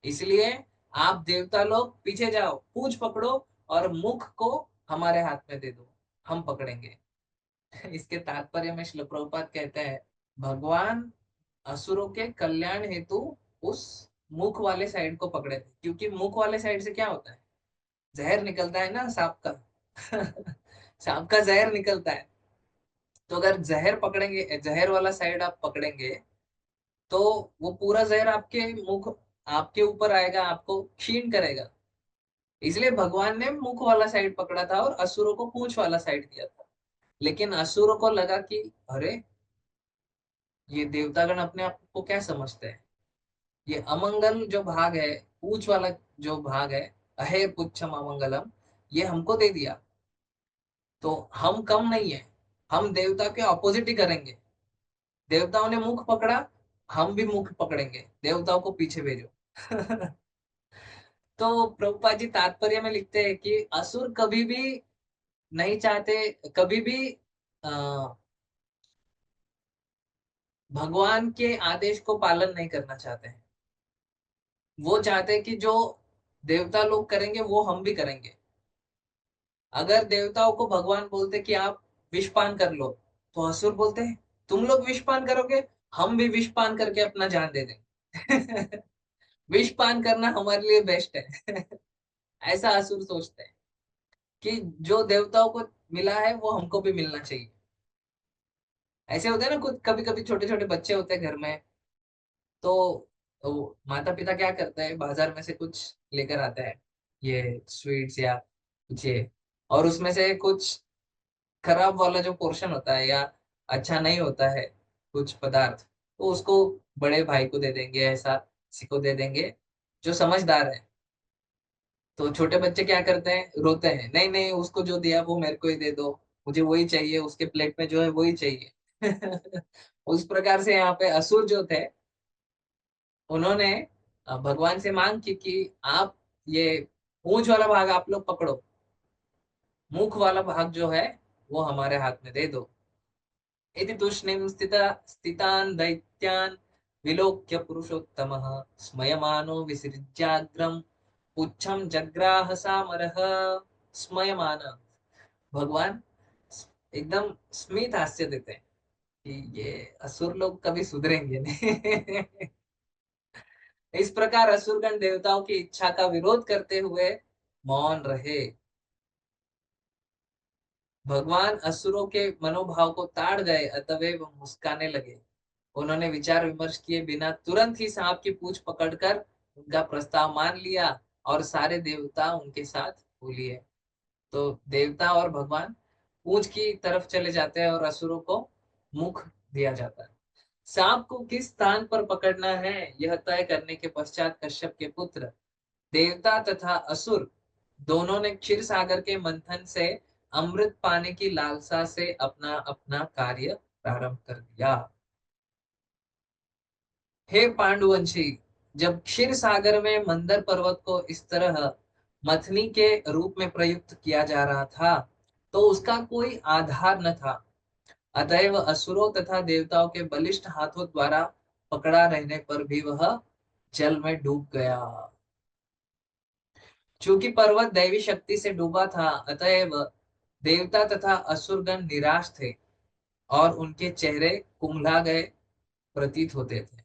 इसलिए आप देवता लोग पीछे जाओ, पूछ पकड़ो और मुख को हमारे हाथ में दे दो, हम पकड़ेंगे। इसके तात्पर्य में श्रील प्रभुपाद कहते हैं, भगवान असुरों के कल्याण हेतु उस मुख वाले साइड को पकड़े थे, क्योंकि मुख वाले साइड से क्या होता है, जहर निकलता है ना सांप का। सांप का जहर निकलता है। तो अगर जहर पकड़ेंगे, जहर वाला साइड आप पकड़ेंगे, तो वो पूरा जहर आपके मुख, आपके ऊपर आएगा, आपको क्षीण करेगा। इसलिए भगवान ने मुख वाला साइड पकड़ा था और असुरों को पूंछ वाला साइड दिया था। लेकिन असुरों को लगा कि अरे, ये देवतागण अपने आप को क्या समझते हैं, ये अमंगल जो भाग है, पूंछ वाला जो भाग है, अहे पुच्छम अमंगलम, ये हमको दे दिया, तो हम कम नहीं है, हम देवता के ऑपोजिट ही करेंगे। देवताओं ने मुख पकड़ा, हम भी मुख पकड़ेंगे, देवताओं को पीछे भेजो। तो प्रभुपाद जी तात्पर्य में लिखते हैं कि असुर कभी भी नहीं चाहते, कभी भी अ, भगवान के आदेश को पालन नहीं करना चाहते हैं। वो चाहते हैं कि जो देवता लोग करेंगे वो हम भी करेंगे। अगर देवताओं को भगवान बोलते कि आप विषपान कर लो, तो असुर बोलते हैं तुम लोग विषपान करोगे, हम भी विषपान करके अपना जान दे देंगे। विषपान करना हमारे लिए बेस्ट है। ऐसा असुर सोचते हैं कि जो देवताओं को मिला है वो हमको भी मिलना चाहिए। ऐसे होते हैं ना, कुछ कभी कभी छोटे छोटे बच्चे होते हैं घर में, तो माता पिता क्या करते हैं, बाजार में से कुछ लेकर आते हैं, ये स्वीट्स या कुछ ये, और उसमें से कुछ खराब वाला जो पोर्शन होता है या अच्छा नहीं होता है कुछ पदार्थ, तो उसको बड़े भाई को दे देंगे, ऐसा किसी को दे देंगे जो समझदार है। तो छोटे बच्चे क्या करते हैं, रोते हैं, नहीं नहीं उसको जो दिया वो मेरे को ही दे दो, मुझे वही चाहिए, उसके प्लेट में जो है वही चाहिए। उस प्रकार से यहाँ पे असुर जो थे, उन्होंने भगवान से मांग की कि आप ये पूंछ वाला भाग आप लोग पकड़ो, मुख वाला भाग जो है वो हमारे हाथ में दे दो। इति तूष्णीं स्थितान् दैत्यान् विलोक्य पुरुषोत्तमः स्मयमानो विसृज्याग्रम् पुच्छं जग्राह सामरः। स्मयमान, भगवान एकदम स्मित हास्य देते हैं कि ये असुर लोग कभी सुधरेंगे नहीं। इस प्रकार असुरगण देवताओं की इच्छा का विरोध करते हुए मौन रहे। भगवान असुरों के मनोभाव को ताड़ गए, अतः वो मुस्काने लगे। उन्होंने विचार विमर्श किए बिना तुरंत ही सांप की पूंछ पकड़कर उनका प्रस्ताव मान लिया, और सारे देवता उनके साथ हो लिए। तो देवता और भगवान पूंछ की तरफ चले जाते हैं और असुरों को मुख दिया जाता है। सांप को किस स्थान पर पकड़ना है, यह तय करने के पश्चात कश्यप के पुत्र देवता तथा असुर दोनों ने क्षीर सागर के मंथन से अमृत पाने की लालसा से अपना अपना कार्य प्रारंभ कर दिया। हे पांडुवंशी, जब क्षीर सागर में मंदर पर्वत को इस तरह मथनी के रूप में प्रयुक्त किया जा रहा था, तो उसका कोई आधार न था। अतएव असुरों तथा देवताओं के बलिष्ठ हाथों द्वारा पकड़ा रहने पर भी वह जल में डूब गया। चूंकि पर्वत दैवी शक्ति से डूबा था, अतएव देवता तथा असुरगण निराश थे और उनके चेहरे कुम्हला गए प्रतीत होते थे।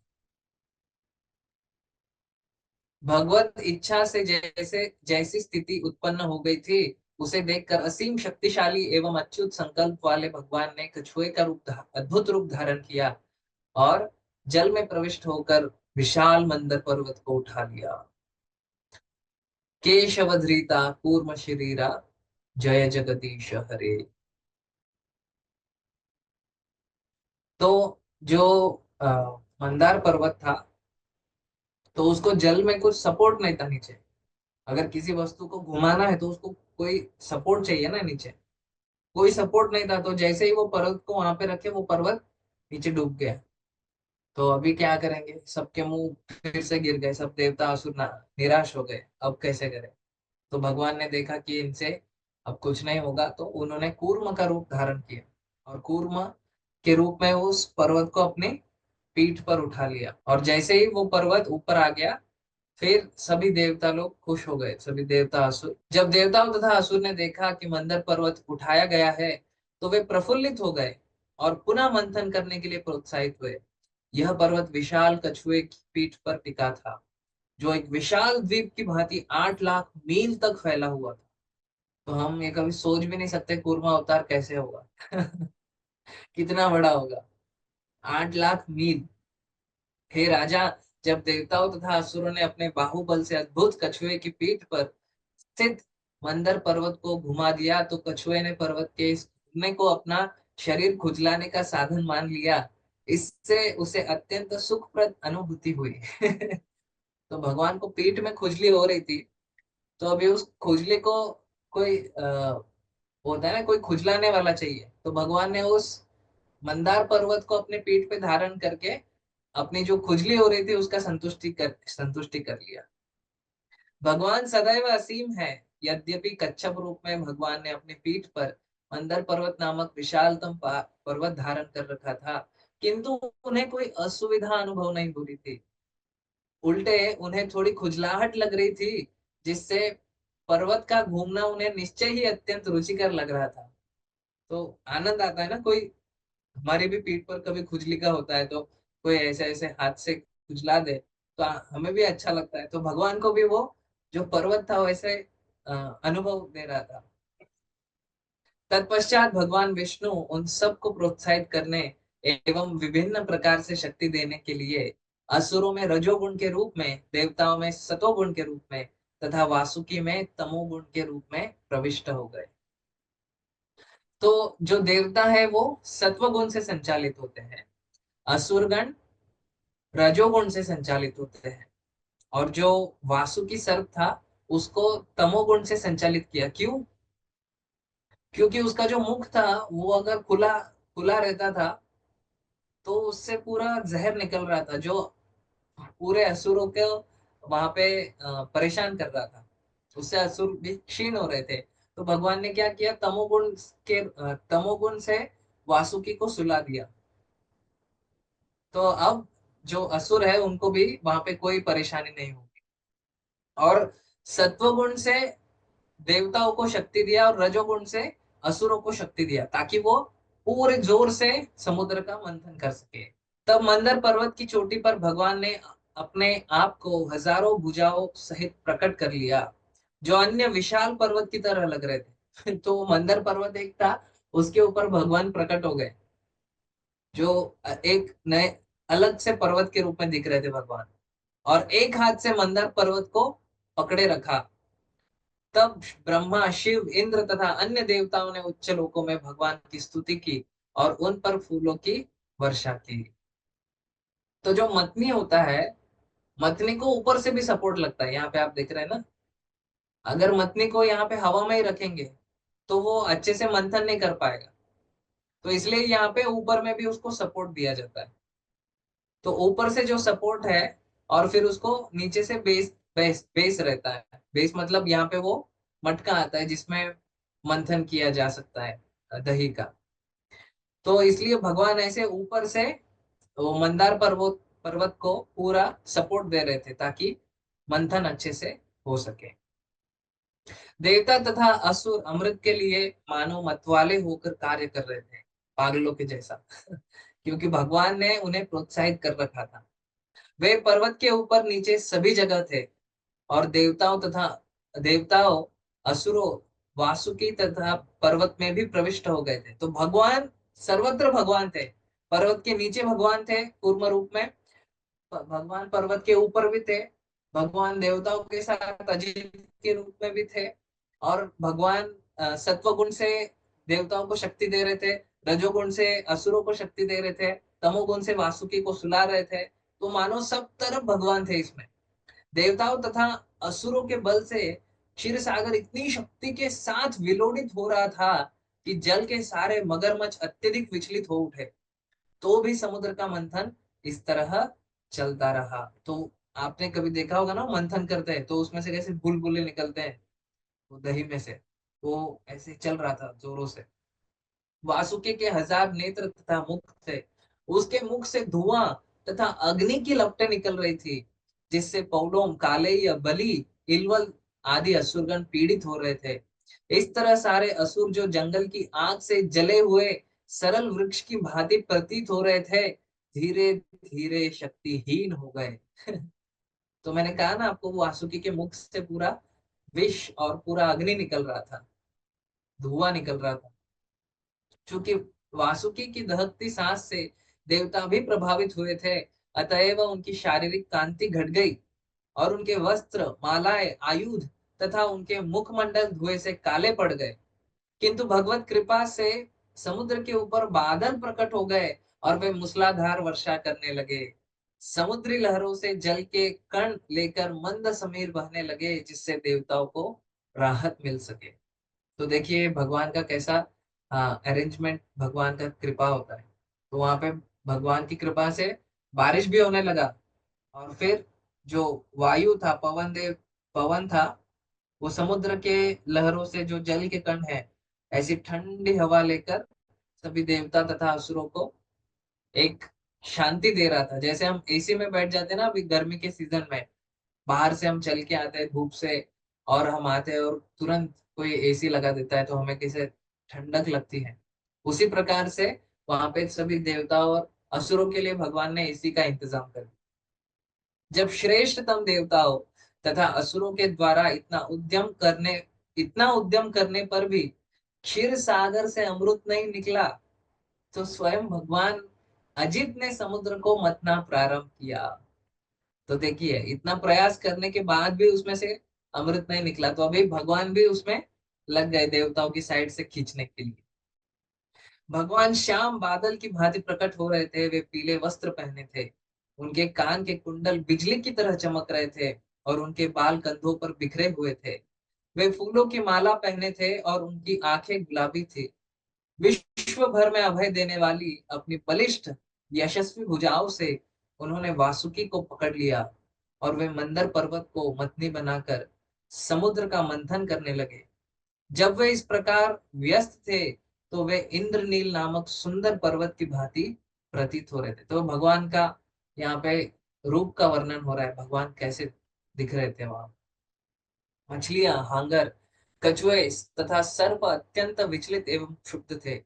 भगवत इच्छा से जैसे जैसी स्थिति उत्पन्न हो गई थी, उसे देखकर असीम शक्तिशाली एवं अच्युत संकल्प वाले भगवान ने कछुए का अद्भुत रूप धारण किया और जल में प्रविष्ट होकर विशाल मंदर पर्वत को उठा लिया। केशवधृता कूर्म शरीरा, जय जगदीश हरे। तो जो अ, मंदार पर्वत था, तो उसको जल में कुछ सपोर्ट नहीं था नीचे। अगर किसी वस्तु को घुमाना है तो उसको कोई सपोर्ट चाहिए ना नीचे, कोई सपोर्ट नहीं था। तो जैसे ही वो पर्वत को वहां पे रखे, वो पर्वत नीचे डूब गया। तो अभी क्या करेंगे, सबके मुंह फिर से गिर गए, सब देवता असुर निराश हो गए, अब कैसे करें। तो भगवान ने देखा कि इनसे अब कुछ नहीं होगा, तो उन्होंने कूर्म का रूप धारण किया और कूर्म के रूप में उस पर्वत को अपनी पीठ पर उठा लिया। और जैसे ही वो पर्वत ऊपर आ गया, फिर सभी देवता लोग खुश हो गए, सभी देवता असुर। जब देवताओं तथा असुर ने देखा कि मंदर पर्वत उठाया गया है, तो वे प्रफुल्लित हो गए और पुनः मंथन करने के लिए प्रोत्साहित हुए। यह पर्वत विशाल कछुए की पीठ पर टिका था, जो एक विशाल द्वीप की भांति 8 लाख मील तक फैला हुआ था। तो हम ये कभी सोच भी नहीं सकते कूर्मा अवतार कैसे होगा। कितना बड़ा होगा, 8 लाख मील। हे राजा, जब देवताओं तथा असुरों ने अपने बाहुबल से अद्भुत कछुए की पीठ पर स्थित मंदर पर्वत को घुमा दिया, तो कछुए ने पर्वत के इस घूमने को अपना शरीर खुजलाने का साधन मान लिया। इससे उसे अत्यंत सुखप्रद अनुभूति हुई। तो भगवान को पीठ में खुजली हो रही थी, तो अभी उस खुजली को कोई होता है ना, कोई खुजलाने वाला चाहिए, तो भगवान ने उस मंदार पर्वत को अपने पीठ पे धारण करके अपनी जो खुजली हो रही थी उसका संतुष्टि कर लिया। भगवान सदैव असीम है। यद्यपि कच्छप रूप में भगवान ने अपनी पीठ पर मंदर पर्वत नामक विशालतम पर्वत धारण कर रखा था, किंतु उन्हें कोई असुविधा अनुभव नहीं हो रही थी। उल्टे उन्हें थोड़ी खुजलाहट लग रही थी, जिससे पर्वत का घूमना उन्हें निश्चय ही अत्यंत रुचिकर लग रहा था। तो आनंद आता है ना, कोई हमारी भी पीठ पर कभी खुजली का होता है, तो कोई ऐसे ऐसे हाथ से खुजला दे तो हमें भी अच्छा लगता है। तो भगवान को भी वो जो पर्वत था वैसे अनुभव दे रहा था। तत्पश्चात भगवान विष्णु उन सबको प्रोत्साहित करने एवं विभिन्न प्रकार से शक्ति देने के लिए असुरों में रजोगुण के रूप में, देवताओं में सतोगुण के रूप में तथा वासुकी में तमोगुण के रूप में प्रविष्ट हो गए। तो जो देवता है वो सत्वगुण से संचालित होते हैं, असुरगण रजोगुण से संचालित होते हैं, और जो वासुकी सर्प था उसको तमोगुण से संचालित किया। क्यों? क्योंकि उसका जो मुख था वो अगर खुला खुला रहता था तो उससे पूरा जहर निकल रहा था, जो पूरे असुरों को वहां पे परेशान कर रहा था। उससे असुर भी क्षीण हो रहे थे। तो भगवान ने क्या किया, तमोगुण से वासुकी को सुला दिया। तो अब जो असुर है उनको भी वहां पे कोई परेशानी नहीं होगी। और सत्वगुण से देवताओं को शक्ति दिया और रजोगुण से असुरों को शक्ति दिया, ताकि वो पूरे जोर से समुद्र का मंथन कर सके। तब मंदर पर्वत की चोटी पर भगवान ने अपने आप को हजारों भुजाओं सहित प्रकट कर लिया, जो अन्य विशाल पर्वत की तरह लग रहे थे। तो मंदर पर्वत एक था, उसके ऊपर भगवान प्रकट हो गए, जो एक नए अलग से पर्वत के रूप में दिख रहे थे भगवान। और एक हाथ से मंदर पर्वत को पकड़े रखा। तब ब्रह्मा, शिव, इंद्र तथा अन्य देवताओं ने उच्च लोकों में भगवान की स्तुति की और उन पर फूलों की वर्षा की। तो जो मथनी होता है, मथनी को ऊपर से भी सपोर्ट लगता है, यहाँ पे आप देख रहे हैं ना। अगर मथनी को यहाँ पे हवा में ही रखेंगे तो वो अच्छे से मंथन नहीं कर पाएगा। तो इसलिए यहाँ पे ऊपर में भी उसको सपोर्ट दिया जाता है। तो ऊपर से जो सपोर्ट है, और फिर उसको नीचे से बेस रहता है। बेस मतलब यहाँ पे वो मटका आता है जिसमें मंथन किया जा सकता है दही का। तो इसलिए भगवान ऐसे ऊपर से वो मंदार पर्वत पर्वत को पूरा सपोर्ट दे रहे थे, ताकि मंथन अच्छे से हो सके। देवता तथा असुर अमृत के लिए मानो मतवाले होकर कार्य कर रहे थे, पागलों के जैसा। क्योंकि भगवान ने उन्हें प्रोत्साहित कर रखा था। वे पर्वत के ऊपर नीचे सभी जगह थे, और देवताओं, असुरों, वासुकी तथा पर्वत में भी प्रविष्ट हो गए थे। तो भगवान सर्वत्र भगवान थे। पर्वत के नीचे भगवान थे कूर्म रूप में, भगवान पर्वत के ऊपर भी थे, भगवान देवताओं के साथ अजित के रूप में भी थे, और भगवान सत्वगुण से देवताओं को शक्ति दे रहे थे, रजोगुण से असुरों को शक्ति दे रहे थे, तमोगुण से वासुकी को सुला रहे थे। तो मानो सब तरफ भगवान थे इसमें। देवताओं तथा असुरों के बल से क्षीर सागर इतनी शक्ति के साथ विलोड़ित हो रहा था कि जल के सारे मगरमच्छ अत्यधिक विचलित हो उठे। तो भी समुद्र का मंथन इस तरह चलता रहा। तो आपने कभी देखा होगा ना, मंथन करते हैं तो उसमें से कैसे बुलबुले निकलते हैं, वो दही में से, वो ऐसे चल रहा था जोरों से। वासुकी के 1000 नेत्र तथा मुख थे। उसके मुख से धुआं तथा अग्नि की लपटें निकल रही थी, जिससे पौडोम, कालेय, बलि, इलवल आदि असुरगण पीड़ित हो रहे थे। इस तरह सारे असुर, जो जंगल की आग से जले हुए सरल वृक्ष की भांति प्रतीत हो रहे थे, धीरे धीरे शक्तिहीन हो गए। तो मैंने कहा ना आपको, वो वासुकी के मुख से पूरा विष और पूरा अग्नि निकल रहा था, धुआं निकल रहा था। चूंकि वासुकी की दहकती सांस से देवता भी प्रभावित हुए थे, अतएव उनकी शारीरिक कांति घट गई, और उनके वस्त्र, मालाएं, आयुध तथा उनके मुखमंडल धुएं से काले पड़ गए। किंतु भगवत कृपा से समुद्र के ऊपर बादल प्रकट हो गए, और वे मूसलाधार वर्षा करने लगे। समुद्री लहरों से जल के कण लेकर मंद समीर बहने लगे, जिससे देवताओं को राहत मिल सके। तो देखिए भगवान का कैसा अरेंजमेंट, भगवान का कृपा होता है। तो वहां पे भगवान की कृपा से बारिश भी होने लगा, और फिर जो वायु था, पवन था, वो समुद्र के लहरों से जो जल के कण है, ऐसी ठंडी हवा लेकर सभी देवता तथा असुरों को एक शांति दे रहा था। जैसे हम एसी में बैठ जाते हैं ना अभी गर्मी के सीजन में, बाहर से हम चल के आते हैं धूप से, और हम आते हैं और तुरंत कोई एसी लगा देता है तो हमें कैसे ठंडक लगती है। उसी प्रकार से वहां पे सभी देवताओं और असुरों के लिए भगवान ने एसी का इंतजाम कर दिया। जब श्रेष्ठतम देवताओं तथा असुरों के द्वारा इतना उद्यम करने पर भी क्षीर सागर से अमृत नहीं निकला, तो स्वयं भगवान अजित ने समुद्र को मथना प्रारंभ किया। तो देखिए, इतना प्रयास करने के बाद भी उसमें से अमृत नहीं निकला, तो अभी भगवान भी उसमें लग गए देवताओं की साइड से खींचने के लिए। भगवान श्याम बादल की भांति प्रकट हो रहे थे। वे पीले वस्त्र पहने थे, उनके कान के कुंडल बिजली की तरह चमक रहे थे, और उनके बाल कंधों पर बिखरे हुए थे। वे फूलों की माला पहने थे और उनकी आंखें गुलाबी थी। विश्व भर में अभय देने वाली अपनी बलिष्ठ यशस्वी भुजाओं से उन्होंने वासुकी को पकड़ लिया, और वे मंदर पर्वत को मथनी बनाकर समुद्र का मंथन करने लगे। जब वे इस प्रकार व्यस्त थे, तो वे इंद्रनील नामक सुंदर पर्वत की भांति प्रतीत हो रहे थे। तो भगवान का यहाँ पे रूप का वर्णन हो रहा है, भगवान कैसे दिख रहे थे वहां। मछलियां, हांगर, कछुए तथा सर्प अत्यंत विचलित एवं क्षुब्ध थे।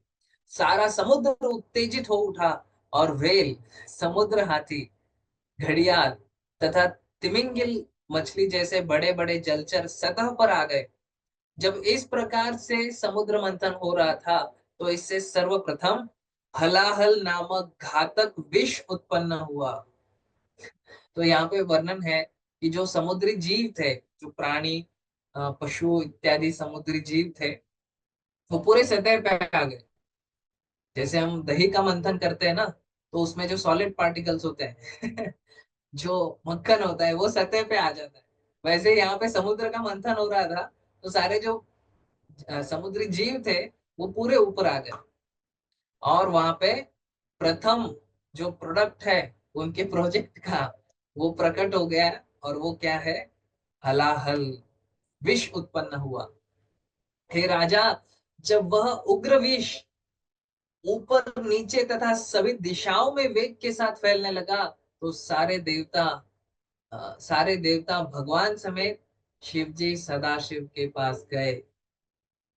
सारा समुद्र उत्तेजित हो उठा, और व्हेल, समुद्र हाथी, घड़ियाल तथा तिमिंगिल मछली जैसे बड़े बड़े जलचर सतह पर आ गए। जब इस प्रकार से समुद्र मंथन हो रहा था, तो इससे सर्वप्रथम हलाहल नामक घातक विष उत्पन्न हुआ। तो यहाँ पे वर्णन है कि जो समुद्री जीव थे, जो प्राणी, पशु इत्यादि समुद्री जीव थे, वो पूरे सतह पे आ गए। जैसे हम दही का मंथन करते हैं ना, तो उसमें जो सॉलिड पार्टिकल्स होते हैं जो मक्खन होता है, वो सतह पे आ जाता है। वैसे यहाँ पे समुद्र का मंथन हो रहा था, तो सारे जो समुद्री जीव थे, वो पूरे ऊपर आ गए। और वहां पे प्रथम जो प्रोडक्ट है उनके प्रोजेक्ट का, वो प्रकट हो गया। और वो क्या है? हलाहल, विष उत्पन्न हुआ। हे राजा, जब वह उग्र विष ऊपर नीचे तथा सभी दिशाओं में वेग के साथ फैलने लगा, तो सारे देवता भगवान समेत शिव जी सदाशिव के पास गए।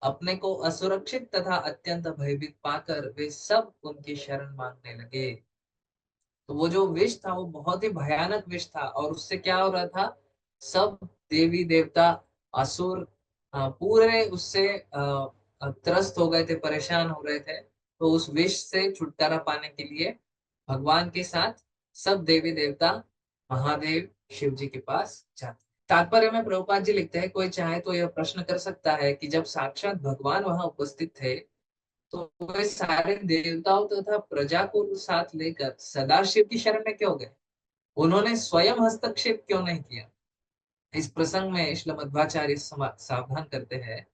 अपने को असुरक्षित तथा अत्यंत भयभीत पाकर वे सब उनकी शरण मांगने लगे। तो वो जो विष था, वो बहुत ही भयानक विष था, और उससे क्या हो रहा था? सब देवी देवता, असुर, पूरे उससे त्रस्त हो गए थे, परेशान हो रहे थे। तो उस विष से छुटकारा पाने के लिए भगवान के साथ सब देवी देवता महादेव शिव जी के पास जाते। तात्पर्य में प्रभुपाद जी लिखते हैं, कोई चाहे तो यह प्रश्न कर सकता है कि जब साक्षात भगवान वहां उपस्थित थे, तो वे सारे देवताओं तथा प्रजा को साथ लेकर सदाशिव की शरण में क्यों गए? उन्होंने स्वयं हस्तक्षेप क्यों नहीं किया? इस प्रसंग में श्रीमध्वाचार्य सावधान करते हैं,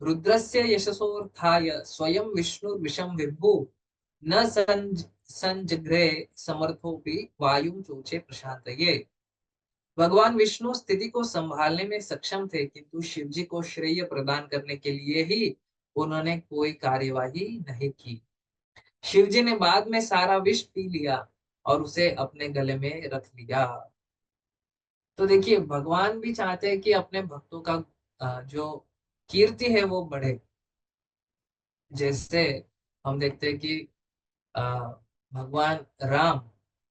रुद्रस्य यशसोत्थाय स्वयं विष्णु विषम विभु न संजघ्रे समर्थोपि वायुं चोचे प्रशांतये। भगवान विष्णु स्थिति को संभालने में सक्षम थे, किंतु शिव जी को श्रेय प्रदान करने के लिए ही उन्होंने कोई कार्यवाही नहीं की। शिव जी ने बाद में सारा विष पी लिया और उसे अपने गले में रख लिया। तो देखिए, भगवान भी चाहते हैं कि अपने भक्तों का जो कीर्ति है वो बढ़े। जैसे हम देखते हैं कि अ, भगवान राम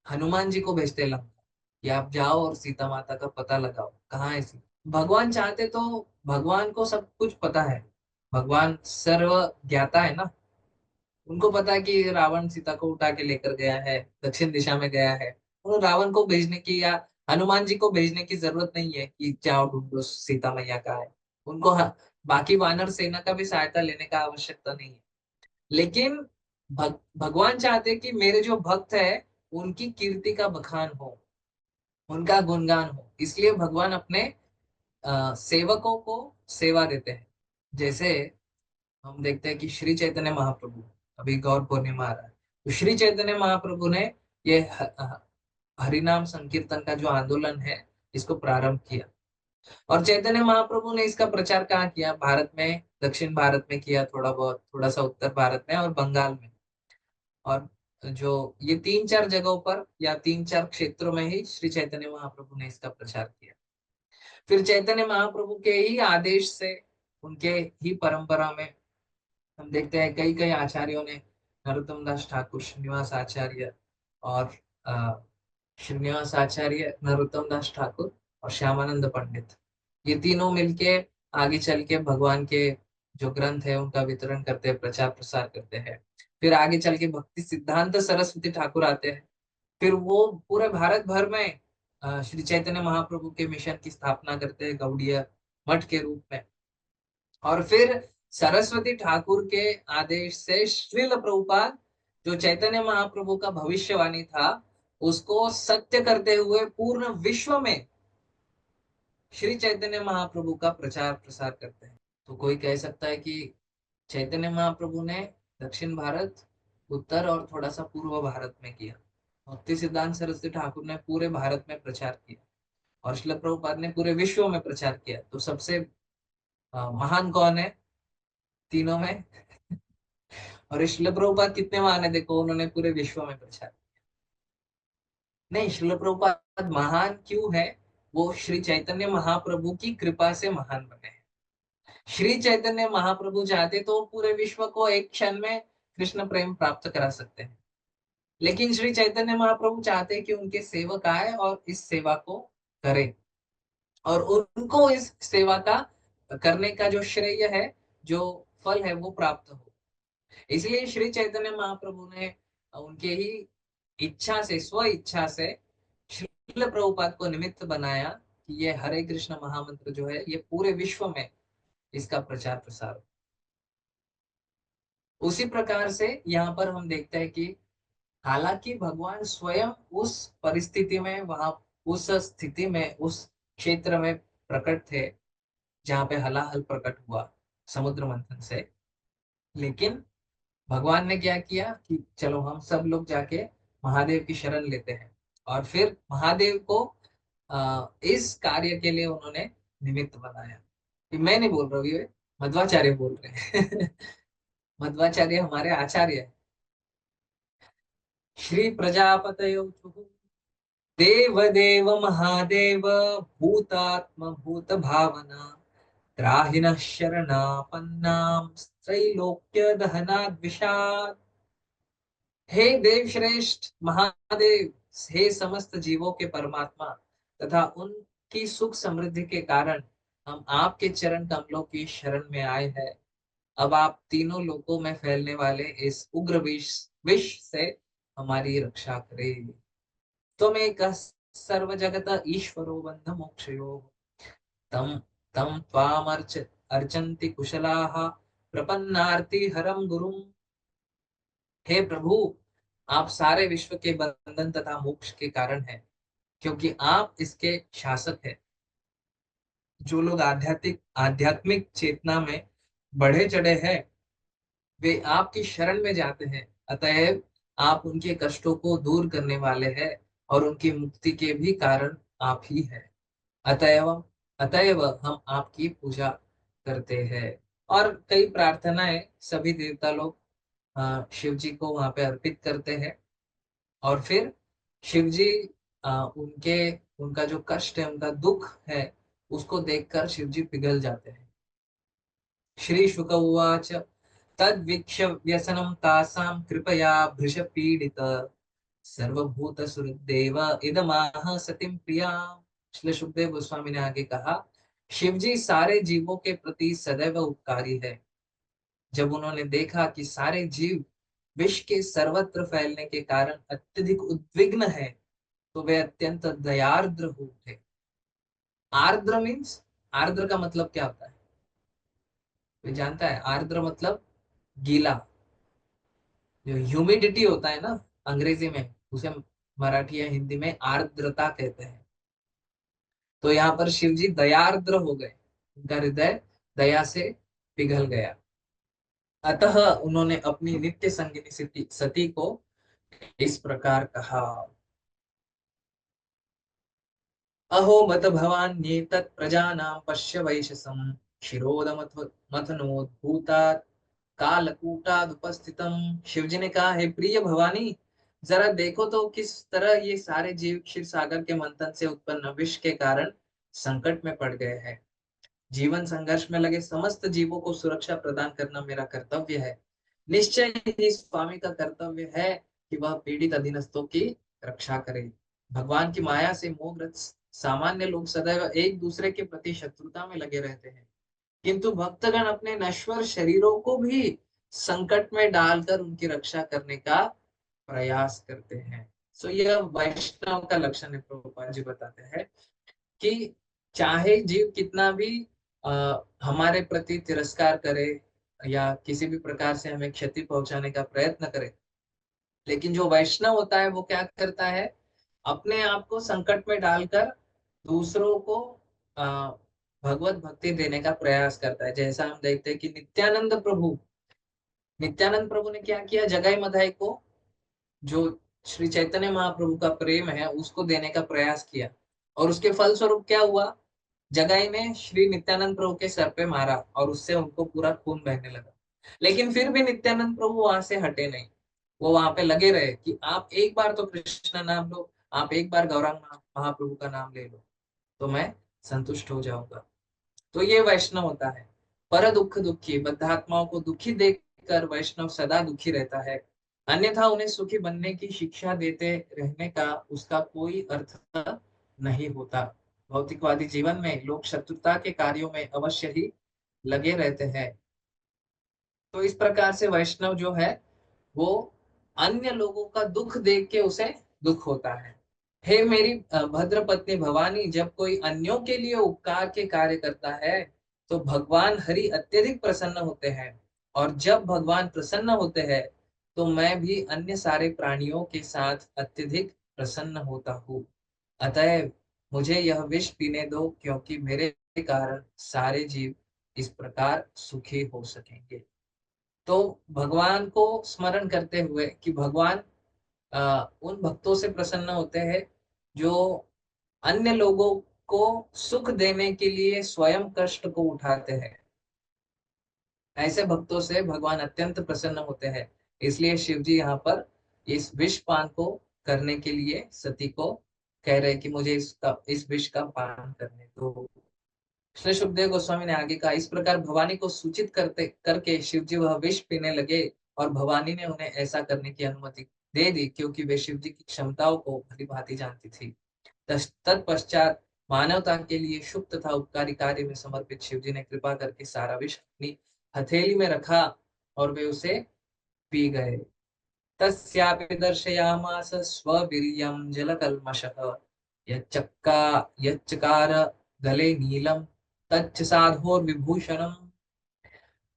हनुमान जी को भेजते लंका कि आप जाओ और सीता माता का पता लगाओ, कहाँ है सीता। भगवान चाहते तो भगवान को सब कुछ पता है, भगवान सर्व ज्ञाता है ना। उनको पता है कि रावण सीता को उठा के लेकर गया है, दक्षिण दिशा में गया है। उन्हें रावण को भेजने की या हनुमान जी को भेजने की जरूरत नहीं है कि जाओ ढूंढो सीता मैया का है। उनको बाकी वानर सेना का भी सहायता लेने का आवश्यकता नहीं है। लेकिन भगवान चाहते हैं कि मेरे जो भक्त है, उनकी कीर्ति का बखान हो, उनका गुणगान हो। इसलिए भगवान अपने सेवकों को सेवा देते हैं। जैसे हम देखते हैं कि श्री चैतन्य महाप्रभु, अभी गौर पूर्णिमा आ रहा है, तो श्री चैतन्य महाप्रभु ने ये हरिनाम संकीर्तन का जो आंदोलन है, इसको प्रारंभ किया। और चैतन्य महाप्रभु ने इसका प्रचार कहाँ किया? भारत में, दक्षिण भारत में किया, थोड़ा बहुत, थोड़ा सा उत्तर भारत में और बंगाल में। और जो ये तीन चार जगहों पर या तीन चार क्षेत्रों में ही श्री चैतन्य महाप्रभु ने इसका प्रचार किया। फिर चैतन्य महाप्रभु के ही आदेश से, उनके ही परंपरा में हम देखते हैं कई कई आचार्यों ने, नरोत्तम दास ठाकुर, श्रीनिवास आचार्य और अ, श्रीनिवास आचार्य, नरोत्तम दास ठाकुर और श्यामानंद पंडित, ये तीनों मिलके आगे चल के भगवान के जो ग्रंथ है उनका वितरण करते हैं, प्रचार प्रसार करते हैं। फिर आगे चल के भक्ति सिद्धांत सरस्वती ठाकुर आते हैं। फिर वो पूरे भारत भर में श्री चैतन्य महाप्रभु के मिशन की स्थापना करते हैं गौड़ीय मठ के रूप में। और फिर सरस्वती ठाकुर के आदेश से श्रील प्रभुपाद, जो चैतन्य महाप्रभु का भविष्यवाणी था, उसको सत्य करते हुए पूर्ण विश्व में श्री चैतन्य महाप्रभु का प्रचार प्रसार करते हैं। तो कोई कह सकता है कि चैतन्य महाप्रभु ने दक्षिण भारत, उत्तर और थोड़ा सा पूर्व भारत में किया। भक्ति सिद्धांत सरस्वती ठाकुर ने पूरे भारत में प्रचार किया और श्रील प्रभुपाद ने पूरे विश्व में प्रचार किया। तो सबसे महान कौन है तीनों में? और श्रील प्रभुपाद कितने महान है देखो, उन्होंने पूरे विश्व में प्रचार। नहीं, श्रील प्रभुपाद महान क्यों है? वो श्री चैतन्य महाप्रभु की कृपा से महान बने हैं। श्री चैतन्य महाप्रभु चाहते तो पूरे विश्व को एक क्षण में कृष्ण प्रेम प्राप्त करा सकते हैं, लेकिन श्री चैतन्य महाप्रभु चाहते हैं कि उनके सेवक आए और इस सेवा को करें, और उनको इस सेवा का करने का जो श्रेय है, जो फल है, वो प्राप्त हो। इसलिए श्री चैतन्य महाप्रभु ने उनके ही इच्छा से, स्व इच्छा से श्रील प्रभुपाद को निमित्त बनाया कि ये हरे कृष्ण महामंत्र जो है ये पूरे विश्व में इसका प्रचार प्रसार हो। उसी प्रकार से यहाँ पर हम देखते हैं कि हालांकि भगवान स्वयं उस परिस्थिति में, वहां उस स्थिति में, उस क्षेत्र में प्रकट थे जहाँ पे हलाहल प्रकट हुआ समुद्र मंथन से, लेकिन भगवान ने क्या किया कि चलो हम सब लोग जाके महादेव की शरण लेते हैं। और फिर महादेव को इस कार्य के लिए उन्होंने निमित्त बनाया। कि मैं नहीं बोल रहा हूँ, ये मध्वाचार्य बोल रहे हैं। मध्वाचार्य हमारे आचार्य हैं। श्री प्रजापतयो देव देव महादेव भूतात्म भूत भावना त्राहिणः शरणापन्नां त्रैलोक्य दहनाद् विषाद। हे देव श्रेष्ठ महादेव, हे समस्त जीवों के परमात्मा तथा उनकी सुख समृद्धि के कारण हम आपके चरण कमलों की शरण में आए हैं। अब आप तीनों लोकों में फैलने वाले इस उग्र विष से हमारी रक्षा करें। त्वमेक सर्व जगत ईश्वरो बंध मोक्षयो तम तम त्वामर्च अर्चन्ति कुशलाः प्रपन्नार्ति हरम गुरुम। हे प्रभु, आप सारे विश्व के बंधन तथा मोक्ष के कारण हैं, क्योंकि आप इसके शासक हैं। जो लोग आध्यात्मिक आध्यात्मिक चेतना में बढ़े चढ़े हैं, वे आपकी शरण में जाते हैं। अतएव आप उनके कष्टों को दूर करने वाले हैं और उनकी मुक्ति के भी कारण आप ही हैं। अतएव अतएव हम आपकी पूजा करते हैं। और कई प्रार्थनाएं सभी देवता लोग शिव जी को वहां पे अर्पित करते हैं। और फिर शिव जी उनके उनका जो कष्ट है, उनका दुख है, उसको देखकर शिव जी पिघल जाते हैं। श्री शुक उवाच तद्वीक्ष्य व्यसनं तासां कृपया भृशपीडित सर्वभूत सुहृदेव इदमाह सतिम प्रिया। श्री सुखदेव गोस्वामी ने आगे कहा, शिव जी सारे जीवों के प्रति सदैव उपकारी है। जब उन्होंने देखा कि सारे जीव विष के सर्वत्र फैलने के कारण अत्यधिक उद्विग्न है, तो वे अत्यंत दयार्द्र हो उठे। आर्द्र मीन्स, आर्द्र का मतलब क्या होता है? कोई जानता है? आर्द्र मतलब गीला। जो ह्यूमिडिटी होता है ना अंग्रेजी में, उसे मराठी या हिंदी में आर्द्रता कहते हैं। तो यहाँ पर शिव जी दयार्द्र हो गए, उनका हृदय दया से पिघल गया। अतः उन्होंने अपनी नित्य संगिनी सती को इस प्रकार कहा, अहो मत भवान्येतत् प्रजानां पश्य वैशसं क्षीरोदमथनोद्भूतात् कालकूटादुपस्थितम्। शिवजी ने कहा, हे प्रिय भवानी, जरा देखो तो किस तरह ये सारे जीव क्षीर सागर के मंथन से उत्पन्न विष के कारण संकट में पड़ गए हैं। जीवन संघर्ष में लगे समस्त जीवों को सुरक्षा प्रदान करना मेरा कर्तव्य है। निश्चय ही स्वामी का कर्तव्य है कि वह पीड़ित अधीनस्थों की रक्षा करे। भगवान की माया से मोहग्रस्त सामान्य लोग सदैव एक दूसरे के प्रति शत्रुता में लगे रहते हैं, किंतु भक्तगण अपने नश्वर शरीरों को भी संकट में डालकर उनकी रक्षा करने का प्रयास करते हैं। सो यह वैष्णव का लक्षण है। प्रभुपाद जी बताते हैं कि चाहे जीव कितना भी हमारे प्रति तिरस्कार करे या किसी भी प्रकार से हमें क्षति पहुंचाने का प्रयत्न करे, लेकिन जो वैष्णव होता है वो क्या करता है, अपने आप को संकट में डालकर दूसरों को आ, भगवत भक्ति देने का प्रयास करता है। जैसा हम देखते हैं कि नित्यानंद प्रभु ने क्या किया, जगाई मधाई को जो श्री चैतन्य महाप्रभु का प्रेम है उसको देने का प्रयास किया, और उसके फलस्वरूप क्या हुआ, जगाई ने श्री नित्यानंद प्रभु के सर पे मारा और उससे उनको पूरा खून बहने लगा। लेकिन फिर भी नित्यानंद प्रभु वहां से हटे नहीं, वो वहां पे लगे रहे कि आप एक बार तो कृष्ण नाम लो, आप एक बार गौरांग महाप्रभु का नाम ले लो, तो मैं संतुष्ट हो जाऊंगा। तो ये वैष्णव होता है। पर दुख दुखी, बद्धात्माओं को दुखी देखकर वैष्णव सदा दुखी रहता है, अन्यथा उन्हें सुखी बनने की शिक्षा देते रहने का उसका कोई अर्थ नहीं होता। भौतिकवादी जीवन में लोग शत्रुता के कार्यों में अवश्य ही लगे रहते हैं। तो इस प्रकार से वैष्णव जो है वो अन्य लोगों का दुख देख के उसे दुख होता है। हे मेरी भद्र पत्नी भवानी, जब कोई अन्यों के लिए उपकार के कार्य करता है तो भगवान हरि अत्यधिक प्रसन्न होते हैं, और जब भगवान प्रसन्न होते हैं तो मैं भी अन्य सारे प्राणियों के साथ अत्यधिक प्रसन्न होता हूँ। अतएव मुझे यह विष पीने दो, क्योंकि मेरे कारण सारे जीव इस प्रकार सुखी हो सकेंगे। तो भगवान को स्मरण करते हुए कि भगवान उन भक्तों से प्रसन्न होते हैं जो अन्य लोगों को सुख देने के लिए स्वयं कष्ट को उठाते हैं, ऐसे भक्तों से भगवान अत्यंत प्रसन्न होते हैं। इसलिए शिव जी यहाँ पर इस विष पान को करने के लिए सती को कह रहे हैं कि मुझे इस विष का पान करने दो। श्री सुखदेव गोस्वामी ने आगे कहा, इस प्रकार भवानी को सूचित करते करके शिव जी वह विष पीने लगे, और भवानी ने उन्हें ऐसा करने की अनुमति दे दी, क्योंकि वे शिव जी की क्षमताओं को भली भांति जानती थी। तत्पश्चात मानवता के लिए शुभ तथा उपकारी कार्य में समर्पित शिवजी ने कृपा करके सारा विष अपनी हथेली में रखा और वे उसे पी गए। तस्यापि दर्शयामास स्ववीर्यं जलकल्मषः, यच्चक्का यच्चकार गले नीलम तच्च साधोर्विभूषणम्।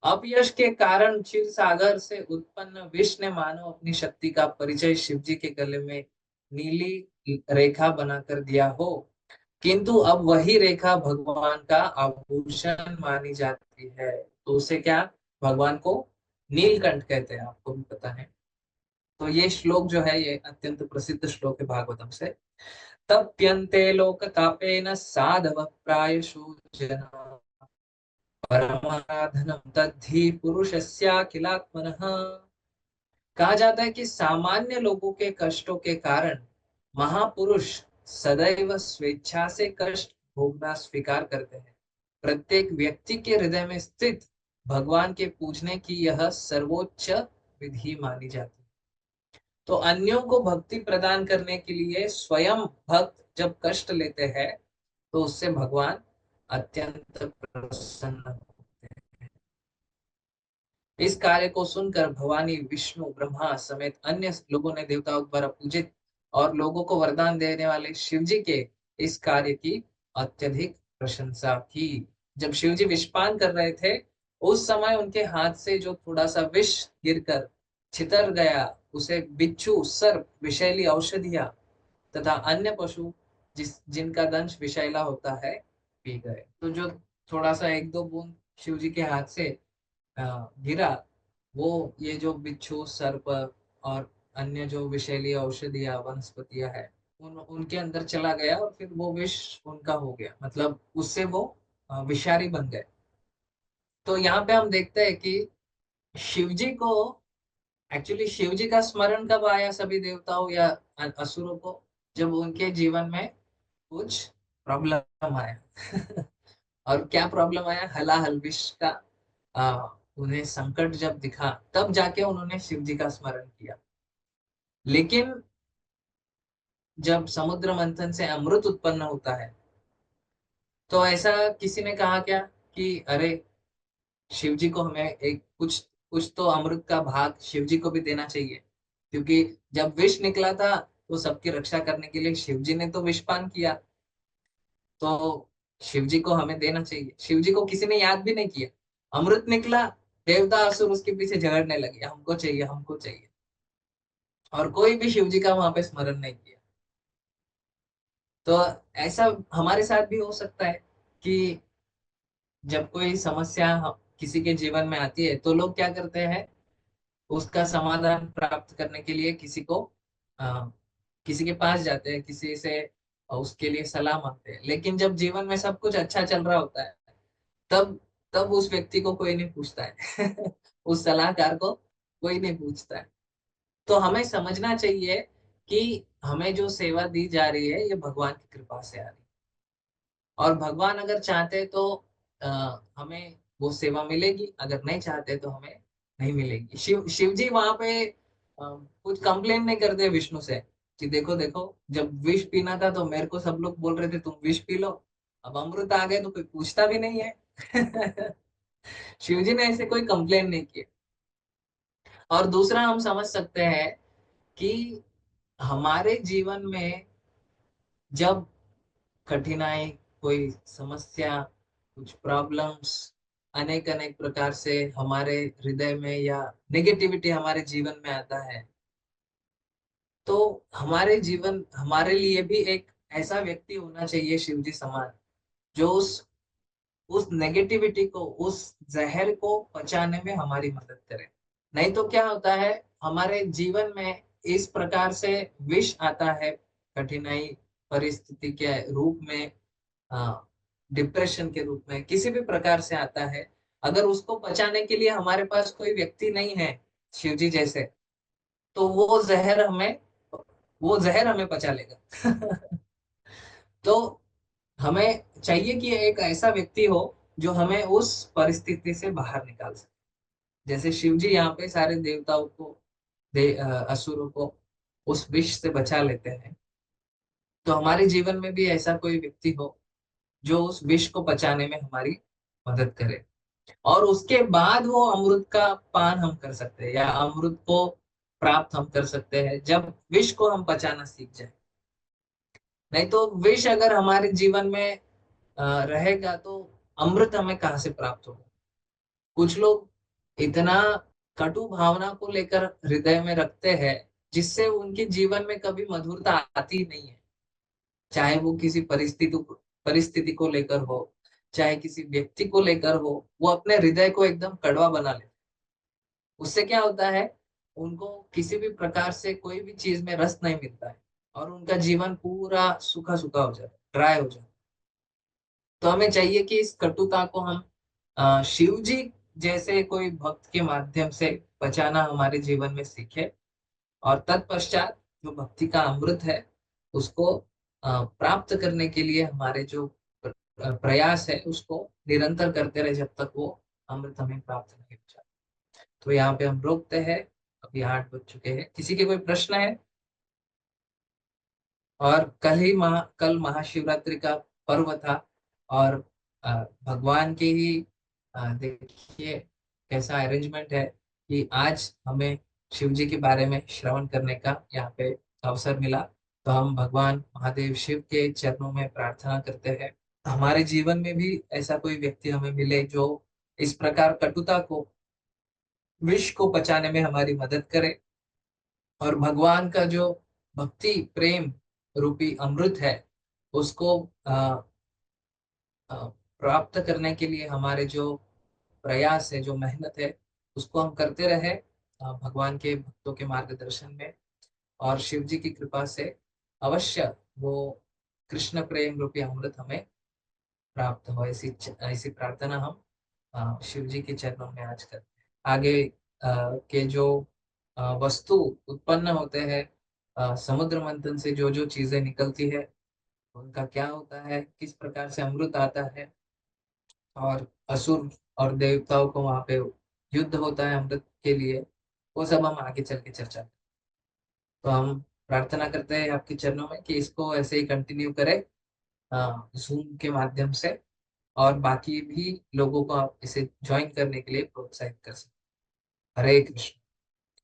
अपयश के कारण क्षीर सागर से उत्पन्न विष ने मानो अपनी शक्ति का परिचय शिवजी के गले में नीली रेखा बनाकर दिया हो, किंतु अब वही रेखा भगवान का आभूषण मानी जाती है। तो उसे क्या, भगवान को नीलकंठ कहते हैं, आपको भी पता है। तो ये श्लोक जो है ये अत्यंत प्रसिद्ध श्लोक है भागवतम से। तप्यन्ते लोक तापेन साधव प्रायशो जना, परमाराधनम तद्धि पुरुषस्याखिलात्मनः। कहा जाता है कि सामान्य लोगों के कष्टों के कारण महापुरुष सदैव स्वेच्छा से कष्ट भोगना स्वीकार करते हैं। प्रत्येक व्यक्ति के हृदय में स्थित भगवान के पूजने की यह सर्वोच्च विधि मानी जाती है। तो अन्यों को भक्ति प्रदान करने के लिए स्वयं भक्त जब कष्ट लेते हैं तो उससे भगवान अत्यंत प्रसन्न होते हैं। इस कार्य को सुनकर भवानी, विष्णु, ब्रह्मा समेत अन्य लोगों ने देवताओं द्वारा पूजित और लोगों को वरदान देने वाले शिव जी के इस कार्य की अत्यधिक प्रशंसा की। जब शिव जी विषपान कर रहे थे उस समय उनके हाथ से जो थोड़ा सा विष गिरकर छितर गया, उसे बिच्छू, सर्प, विषैली औषधियां तथा अन्य पशु जिनका दंश विषैला होता है पी गए। तो जो थोड़ा सा एक दो बूंद शिव जी के हाथ से गिरा, वो ये जो बिच्छू, सर्प और अन्य जो विषैली औषधियां वनस्पतियां है उनके अंदर चला गया, और फिर वो विष उनका हो गया, मतलब उससे वो विषारी बन गए। तो यहाँ पे हम देखते हैं कि शिव जी को एक्चुअली शिव जी का स्मरण कब आया सभी देवताओं या असुरों को, जब उनके जीवन में कुछ प्रॉब्लम आया। और क्या प्रॉब्लम आया, हलाहल विष का उन्हें संकट जब दिखा तब जाके उन्होंने शिव जी का स्मरण किया। लेकिन जब समुद्र मंथन से अमृत उत्पन्न होता है तो ऐसा किसी ने कहा क्या कि अरे शिव जी को हमें एक कुछ कुछ तो अमृत का भाग शिव जी को भी देना चाहिए, क्योंकि जब विष निकला था तो सबकी रक्षा करने के लिए शिव जी ने तो विषपान किया। तो शिव जी को हमें देना चाहिए, शिव जी को किसी ने याद भी नहीं किया। अमृत निकला, देवता असुर उसके पीछे झगड़ने लगे, हमको चाहिए हमको चाहिए, और कोई भी शिव जी का वहां पे स्मरण नहीं किया। तो ऐसा हमारे साथ भी हो सकता है कि जब कोई समस्या किसी के जीवन में आती है तो लोग क्या करते हैं, उसका समाधान प्राप्त करने के लिए अ, किसी के पास जाते हैं, किसी से उसके लिए सलाह मांगते हैं। लेकिन जब जीवन में सब कुछ अच्छा चल रहा होता है, तब तब उस व्यक्ति को कोई नहीं पूछता है उस सलाहकार को कोई नहीं पूछता है। तो हमें समझना चाहिए कि हमें जो सेवा दी जा रही है ये भगवान की कृपा से आ रही है, और भगवान अगर चाहते तो हमें वो सेवा मिलेगी, अगर नहीं चाहते तो हमें नहीं मिलेगी। शिव जी वहां पे कुछ कंप्लेन नहीं करते विष्णु से कि देखो देखो, जब विष पीना था तो मेरे को सब लोग बोल रहे थे तुम विष पी लो, अब अमृत आ गए तो कोई पूछता भी नहीं है शिव जी ने ऐसे कोई कंप्लेन नहीं किया। और दूसरा हम समझ सकते हैं कि हमारे जीवन में जब कठिनाई, कोई समस्या, कुछ प्रॉब्लम्स अनेक अनेक प्रकार से हमारे हृदय में या नेगेटिविटी हमारे जीवन में आता है, तो हमारे लिए भी एक ऐसा व्यक्ति होना चाहिए शिव जी समान, जो उस नेगेटिविटी को, उस जहर को पचाने में हमारी मदद करे। नहीं तो क्या होता है, हमारे जीवन में इस प्रकार से विष आता है, कठिनाई परिस्थिति के रूप में, डिप्रेशन के रूप में, किसी भी प्रकार से आता है। अगर उसको बचाने के लिए हमारे पास कोई व्यक्ति नहीं है शिव जी जैसे, तो वो जहर हमें पचा लेगा तो हमें चाहिए कि एक ऐसा व्यक्ति हो जो हमें उस परिस्थिति से बाहर निकाल सके। जैसे शिव जी यहाँ पे सारे देवताओं को, असुरों को उस विष से बचा लेते हैं, तो हमारे जीवन में भी ऐसा कोई व्यक्ति हो जो उस विष को पचाने में हमारी मदद करे, और उसके बाद वो अमृत का पान हम कर सकते हैं, या अमृत को प्राप्त हम कर सकते हैं जब विष को हम पचाना सीख जाए। नहीं तो विष अगर हमारे जीवन में रहेगा तो अमृत हमें कहाँ से प्राप्त होगा। कुछ लोग इतना कटु भावना को लेकर हृदय में रखते हैं, जिससे उनके जीवन में कभी मधुरता आती ही नहीं है। चाहे वो किसी परिस्थिति को लेकर हो, चाहे किसी व्यक्ति को लेकर हो, वो अपने हृदय को एकदम कड़वा बना लेते। उससे क्या होता है, उनको किसी भी प्रकार से कोई भी चीज में रस नहीं मिलता है, और उनका जीवन पूरा सूखा सूखा हो जाता है, ड्राई हो जाता है। तो हमें चाहिए कि इस कटुता को हम शिव जी जैसे कोई भक्त के माध्यम से बचाना हमारे जीवन में सीखे, और तत्पश्चात जो भक्ति का अमृत है उसको प्राप्त करने के लिए हमारे जो प्रयास है उसको निरंतर करते रहे, जब तक वो अमृत हमें प्राप्त नहीं हो जाता। तो यहाँ पे हम रोकते हैं, अभी 8 बज चुके हैं। किसी के कोई प्रश्न है? और कल महाशिवरात्रि का पर्व था, और भगवान की ही देखिए कैसा अरेंजमेंट है कि आज हमें शिव जी के बारे में श्रवण करने का यहाँ पे अवसर मिला। तो हम भगवान महादेव शिव के चरणों में प्रार्थना करते हैं, हमारे जीवन में भी ऐसा कोई व्यक्ति हमें मिले जो इस प्रकार कटुता को, विष को पचाने में हमारी मदद करे, और भगवान का जो भक्ति प्रेम रूपी अमृत है उसको अ, प्राप्त करने के लिए हमारे जो प्रयास है, जो मेहनत है, उसको हम करते रहे भगवान के भक्तों के मार्गदर्शन में। और शिव जी की कृपा से अवश्य वो कृष्ण प्रेम रूपी अमृत हमें प्राप्त हो, ऐसी प्रार्थना हम शिव जी के चरणों में आज करते हैं। आगे के जो वस्तु उत्पन्न होते हैं समुद्र मंथन से, जो जो चीजें निकलती है उनका क्या होता है, किस प्रकार से अमृत आता है, और असुर और देवताओं को वहां पे युद्ध होता है अमृत के लिए, वो सब हम आगे चल के चर्चा करें। तो हम प्रार्थना करते हैं आपके चरणों में कि इसको ऐसे ही कंटिन्यू करें जूम के माध्यम से, और बाकी भी लोगों को आप इसे ज्वाइन करने के लिए प्रोत्साहित कर सकते हैं। हरे कृष्ण।